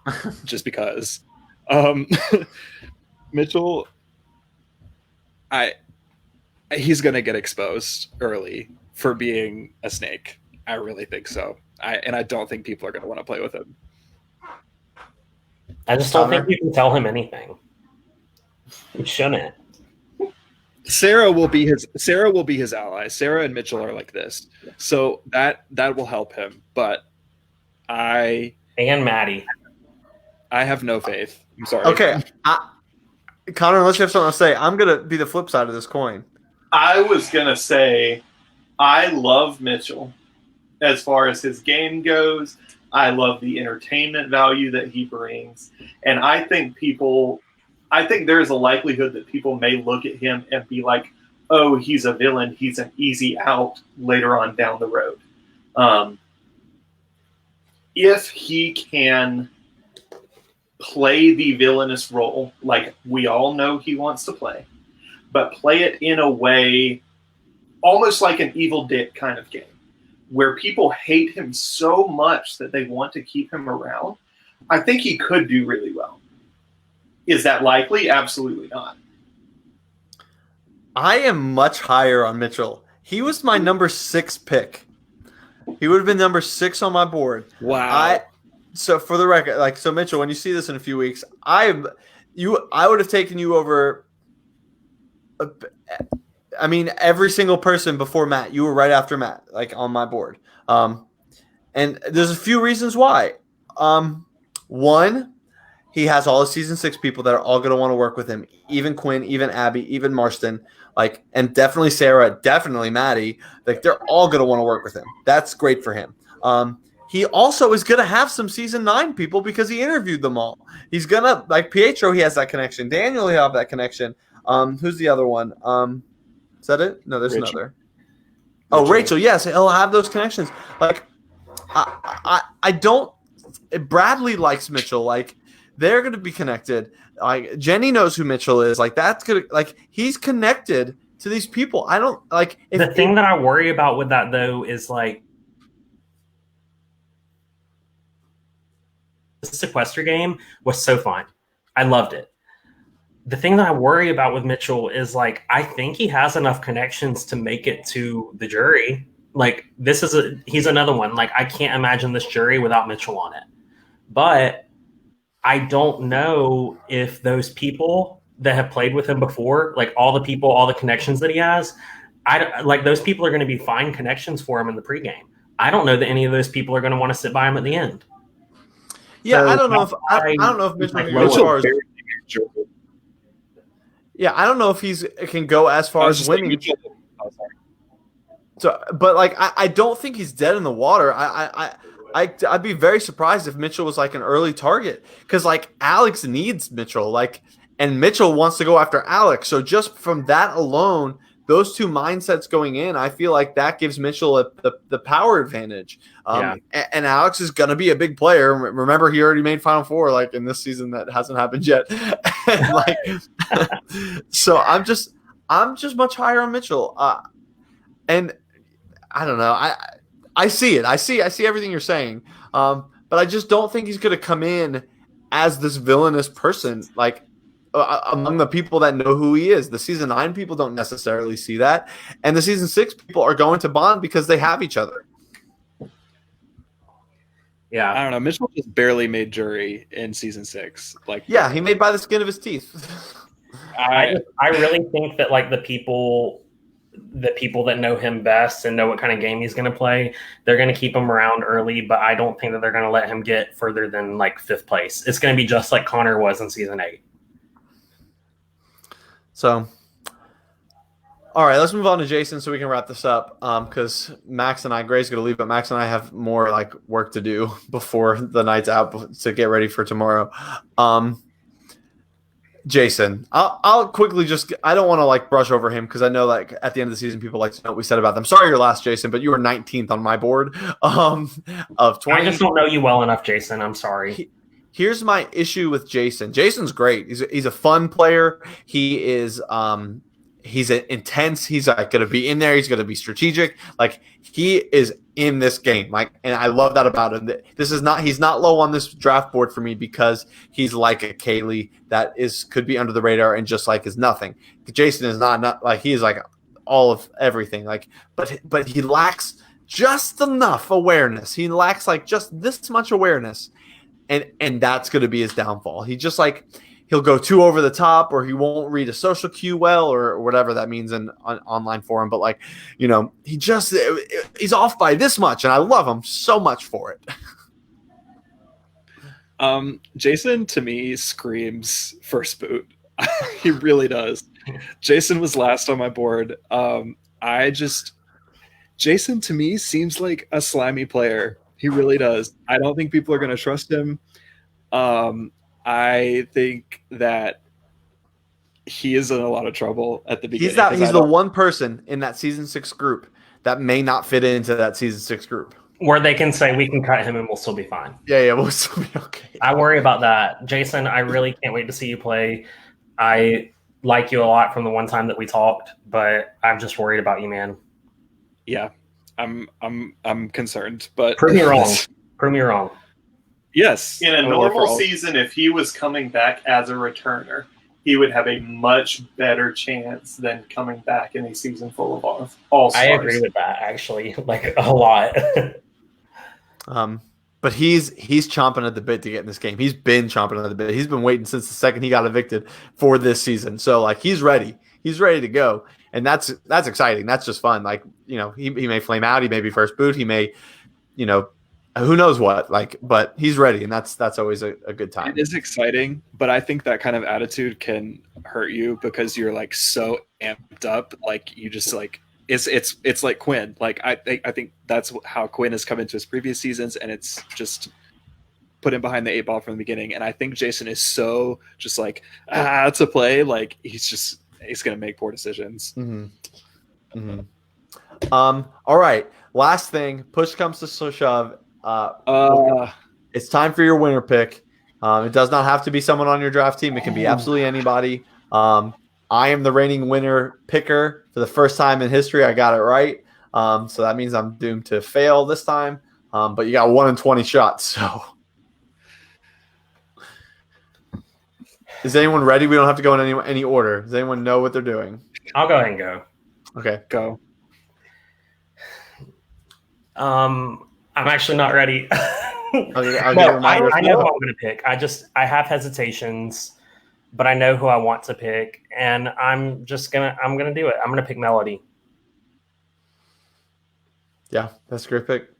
Speaker 2: Mitchell, he's gonna get exposed early for being a snake. I really think so. I don't think people are gonna want to play with him.
Speaker 4: I just don't think you can tell him anything. You shouldn't.
Speaker 2: Sarah will be his ally. Sarah and Mitchell are like this, so that will help him. But and
Speaker 4: Maddie,
Speaker 2: I have no faith. I'm sorry.
Speaker 3: Okay, Connor, unless you have something to say, I'm gonna be the flip side of this coin.
Speaker 1: I was gonna say, I love Mitchell as far as his game goes. I love the entertainment value that he brings, and I think there's a likelihood that people may look at him and be like, "Oh, he's a villain. He's an easy out later on down the road." If he can play the villainous role like we all know he wants to play, but play it in a way almost like an Evil Dick kind of game, where people hate him so much that they want to keep him around, I think he could do really well. Is that likely? Absolutely not.
Speaker 3: I am much higher on Mitchell. He was my number 6 pick. He would have been number 6 on my board.
Speaker 2: Wow.
Speaker 3: So for the record, so Mitchell, when you see this in a few weeks, I would have taken you over. I mean, every single person before Matt. You were right after Matt, on my board. And there's a few reasons why. One, he has all the season 6 people that are all going to want to work with him. Even Quinn, even Abby, even Marston, and definitely Sarah, definitely Maddie. They're all going to want to work with him. That's great for him. He also is going to have some season 9 people because he interviewed them all. He's going to, Pietro, he has that connection. Daniel, he'll have that connection. Who's the other one? Is that it? No, there's another. Oh, Rachel. Yes, he'll have those connections. I don't. Bradley likes Mitchell. They're going to be connected. Jenny knows who Mitchell is. That's gonna he's connected to these people. I don't
Speaker 4: the thing that I worry about with that though is the sequester game was so fun. I loved it. The thing that I worry about with Mitchell is I think he has enough connections to make it to the jury. He's another one. I can't imagine this jury without Mitchell on it. But I don't know if those people that have played with him before, all the people, all the connections that he has, those people are going to be fine connections for him in the pregame. I don't know that any of those people are going to want to sit by him at the end.
Speaker 3: Yeah, so I don't know if Mitchell can go as far as. Yeah, I don't know if he's can go as far as winning. So, but I don't think he's dead in the water. I'd be very surprised if Mitchell was an early target because Alex needs Mitchell, and Mitchell wants to go after Alex. So just from that alone, those two mindsets going in, I feel that gives Mitchell the power advantage. And Alex is going to be a big player. Remember, he already made Final Four in this season. That hasn't happened yet. So I'm just much higher on Mitchell. And I don't know. I see it. I see everything you're saying. But I just don't think he's going to come in as this villainous person. among the people that know who he is. The season 9 people don't necessarily see that, and the season 6 people are going to bond because they have each other.
Speaker 4: Yeah.
Speaker 2: I don't know. Mitchell just barely made jury in season 6. Like,
Speaker 3: Yeah, he made by the skin of his teeth.
Speaker 4: I really think that like the people that know him best and know what kind of game he's going to play, they're going to keep him around early, but I don't think that they're going to let him get further than like 5th place. It's going to be just like Connor was in season 8.
Speaker 3: So, all right, let's move on to Jason so we can wrap this up. Because Max and I, Gray's going to leave, but Max and I have more like work to do before the night's out to get ready for tomorrow. Jason, I'll quickly I don't want to like brush over him because I know like at the end of the season people like to know what we said about them. Sorry you're last, Jason, but you were 19th on my board of 20.
Speaker 4: I just don't know you well enough, Jason. I'm sorry.
Speaker 3: Here's my issue with Jason. Jason's great. He's a fun player. He is he's intense. He's like going to be in there. He's going to be strategic. Like he is in this game. Like, and I love that about him. He's not low on this draft board for me because he's like a Kaylee that could be under the radar and just like is nothing. Jason is not like he is like all of everything. Like, but he lacks just enough awareness. He lacks like just this much awareness, and that's going to be his downfall. He just like. He'll go too over the top, or he won't read a social cue well, or whatever that means in online forum. But like, you know, he's off by this much, and I love him so much for it.
Speaker 2: Jason to me screams first boot. He really does. Jason was last on my board. Jason to me seems like a slimy player. He really does. I don't think people are going to trust him. I think that he is in a lot of trouble at the beginning.
Speaker 3: He's the one person in that season 6 group that may not fit into that season 6 group.
Speaker 4: Where they can say we can cut him and we'll still be fine.
Speaker 3: Yeah, we'll still be okay.
Speaker 4: I worry about that. Jason, I really can't wait to see you play. I like you a lot from the one time that we talked, but I'm just worried about you, man.
Speaker 2: Yeah. I'm concerned, but
Speaker 4: prove me wrong. Prove me wrong.
Speaker 2: Yes.
Speaker 1: In a normal season, if he was coming back as a returner, he would have a much better chance than coming back in a season full of all-stars.
Speaker 4: I agree with that, actually, like a lot.
Speaker 3: But he's chomping at the bit to get in this game. He's been chomping at the bit. He's been waiting since the second he got evicted for this season. So like he's ready. He's ready to go, and that's exciting. That's just fun. Like you know, he may flame out. He may be first boot. He may, you know. Who knows what, like, but he's ready, and that's always a good time.
Speaker 2: It is exciting, but I think that kind of attitude can hurt you because you're like so amped up, like you just like it's like Quinn. Like I think that's how Quinn has come into his previous seasons, and it's just put him behind the 8 ball from the beginning. And I think Jason is so just like to play, like he's gonna make poor decisions.
Speaker 3: Mm-hmm. Mm-hmm. All right, last thing. Push comes to shove. It's time for your winner pick. It does not have to be someone on your draft team. It can be absolutely anybody. I am the reigning winner picker for the first time in history. I got it right. So that means I'm doomed to fail this time. But you got 1 in 20 shots. So is anyone ready? We don't have to go in any order. Does anyone know what they're doing?
Speaker 4: I'll go ahead and go.
Speaker 3: Okay,
Speaker 2: go.
Speaker 4: I'm actually not ready. I know who I'm going to pick. I have hesitations, but I know who I want to pick, and I'm gonna do it. I'm gonna pick Melody.
Speaker 3: Yeah, that's a great pick.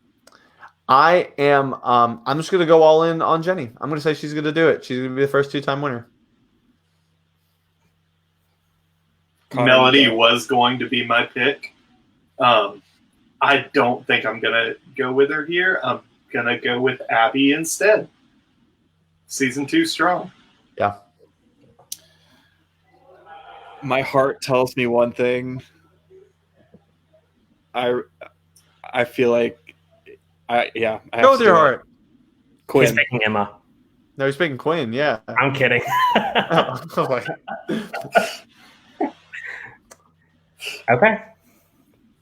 Speaker 3: I am. I'm just gonna go all in on Jenny. I'm gonna say she's gonna do it. She's gonna be the first 2-time winner.
Speaker 1: Melody was going to be my pick. I don't think I'm going to go with her here. I'm going to go with Abby instead. Season 2 strong.
Speaker 3: Yeah.
Speaker 2: My heart tells me one thing. I feel like I have
Speaker 3: go with your heart.
Speaker 2: Quinn.
Speaker 4: He's picking Emma.
Speaker 3: No, he's picking Quinn, yeah.
Speaker 4: I'm kidding. Okay.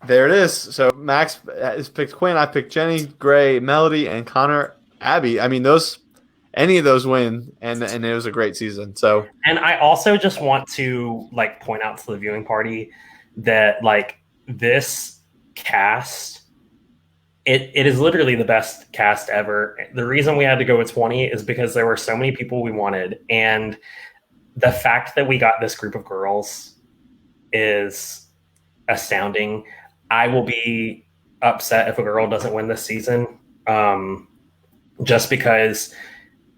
Speaker 3: There it is. So Max has picked Quinn. I picked Jenny, Gray, Melody, and Connor, Abby. I mean, those any of those win, and it was a great season. So,
Speaker 4: and I also just want to like point out to the viewing party that like this cast, it is literally the best cast ever. The reason we had to go with 20 is because there were so many people we wanted, and the fact that we got this group of girls is astounding. I will be upset if a girl doesn't win this season, just because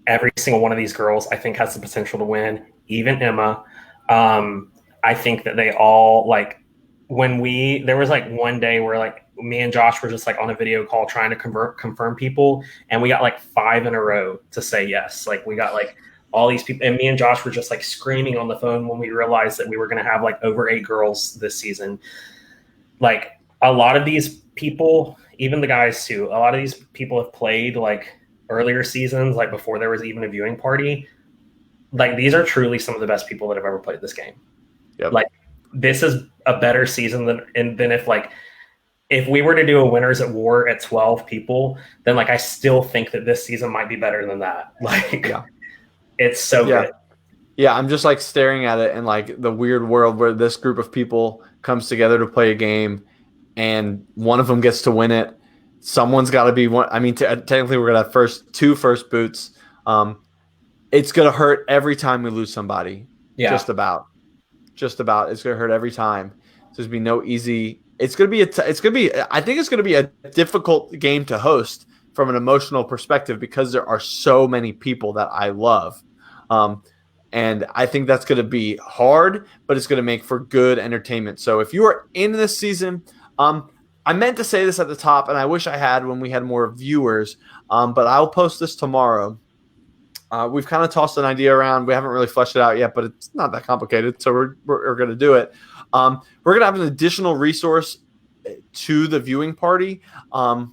Speaker 4: every single one of these girls I think has the potential to win. Even Emma. I think that they all like there was like one day where like me and Josh were just like on a video call trying to confirm people, and we got like 5 in a row to say yes. Like we got like all these people, and me and Josh were just like screaming on the phone when we realized that we were going to have like over 8 girls this season. Like a lot of these people, even the guys too, a lot of these people have played like earlier seasons, like before there was even a viewing party. Like these are truly some of the best people that have ever played this game.
Speaker 3: Yep.
Speaker 4: Like this is a better season than if we were to do a winners at war at 12 people, then like I still think that this season might be better than that. Like it's so good.
Speaker 3: Yeah, I'm just like staring at it and like the weird world where this group of people comes together to play a game and one of them gets to win it. Someone's got to be one. I mean, technically we're going to have 2 first boots. It's going to hurt every time we lose somebody.
Speaker 4: Yeah.
Speaker 3: Just about. It's going to hurt every time. There's going to be no easy. It's going to be I think it's going to be a difficult game to host from an emotional perspective because there are so many people that I love. And I think that's going to be hard, but it's going to make for good entertainment. So if you are in this season, I meant to say this at the top, and I wish I had when we had more viewers, but I'll post this tomorrow. We've kind of tossed an idea around. We haven't really fleshed it out yet, but it's not that complicated, so we're going to do it. We're going to have an additional resource to the viewing party, and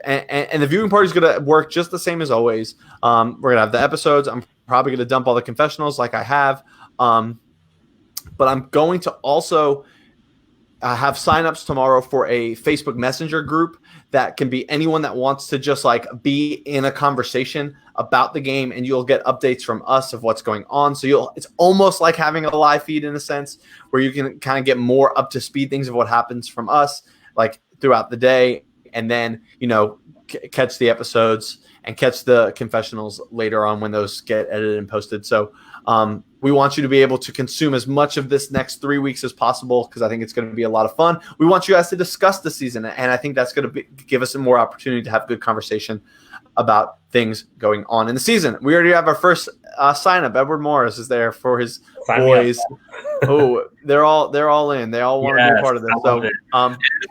Speaker 3: the viewing party is going to work just the same as always. We're going to have the episodes. I'm probably going to dump all the confessionals like I have, but I'm going to also have signups tomorrow for a Facebook Messenger group that can be anyone that wants to just like be in a conversation about the game, and you'll get updates from us of what's going on. So it's almost like having a live feed in a sense where you can kind of get more up to speed things of what happens from us like throughout the day, and then, catch the episodes and catch the confessionals later on when those get edited and posted. So we want you to be able to consume as much of this next 3 weeks as possible because I think it's going to be a lot of fun. We want you guys to discuss the season, and I think that's going to give us a more opportunity to have good conversation about things going on in the season. We already have our first sign up. Edward Morris is there for his boys. Oh, they're all in. They all want to be a part of this. So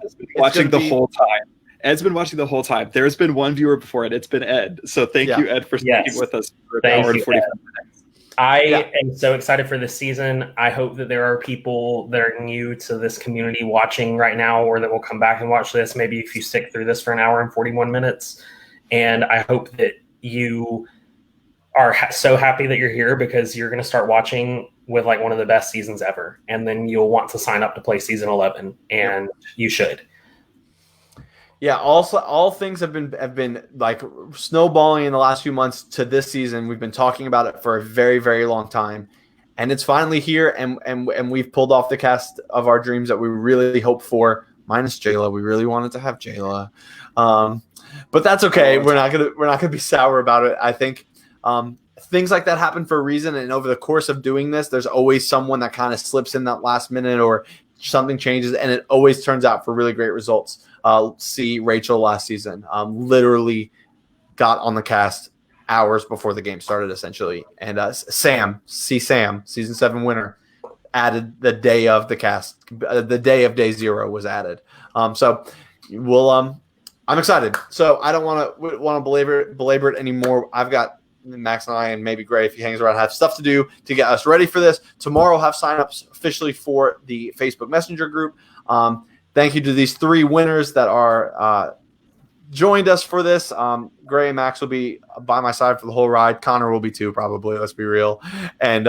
Speaker 2: Ed's been watching the whole time. Ed's been watching the whole time. There's been one viewer before it. It's been Ed. So thank you, Ed, for staying with us for an hour and 45 minutes.
Speaker 4: I am so excited for this season. I hope that there are people that are new to this community watching right now, or that will come back and watch this. Maybe if you stick through this for an hour and 41 minutes. And I hope that you are so happy that you're here because you're going to start watching with like one of the best seasons ever. And then you'll want to sign up to play season 11, and you should.
Speaker 3: Yeah, also all things have been like snowballing in the last few months to this season. We've been talking about it for a very, very long time, and it's finally here. And we've pulled off the cast of our dreams that we really hoped for. Minus Jayla, we really wanted to have Jayla, but that's okay. We're not gonna be sour about it. I think things like that happen for a reason, and over the course of doing this, there's always someone that kind of slips in that last minute or something changes, and it always turns out for really great results. See Rachel last season, literally got on the cast hours before the game started, essentially. And Sam, season 7 winner, added the day of the cast. The day of day 0 was added. So we'll. I'm excited. So I don't want to belabor it anymore. I've got Max and I, and maybe Gray, if he hangs around, have stuff to do to get us ready for this. Tomorrow we'll have signups officially for the Facebook Messenger group. Thank you to these 3 winners that are joined us for this. Gray and Max will be by my side for the whole ride. Connor will be too, probably. Let's be real. And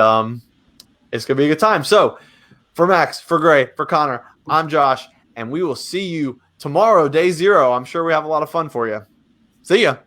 Speaker 3: it's going to be a good time. So for Max, for Gray, for Connor, I'm Josh, and we will see you tomorrow, day 0. I'm sure we have a lot of fun for you. See ya.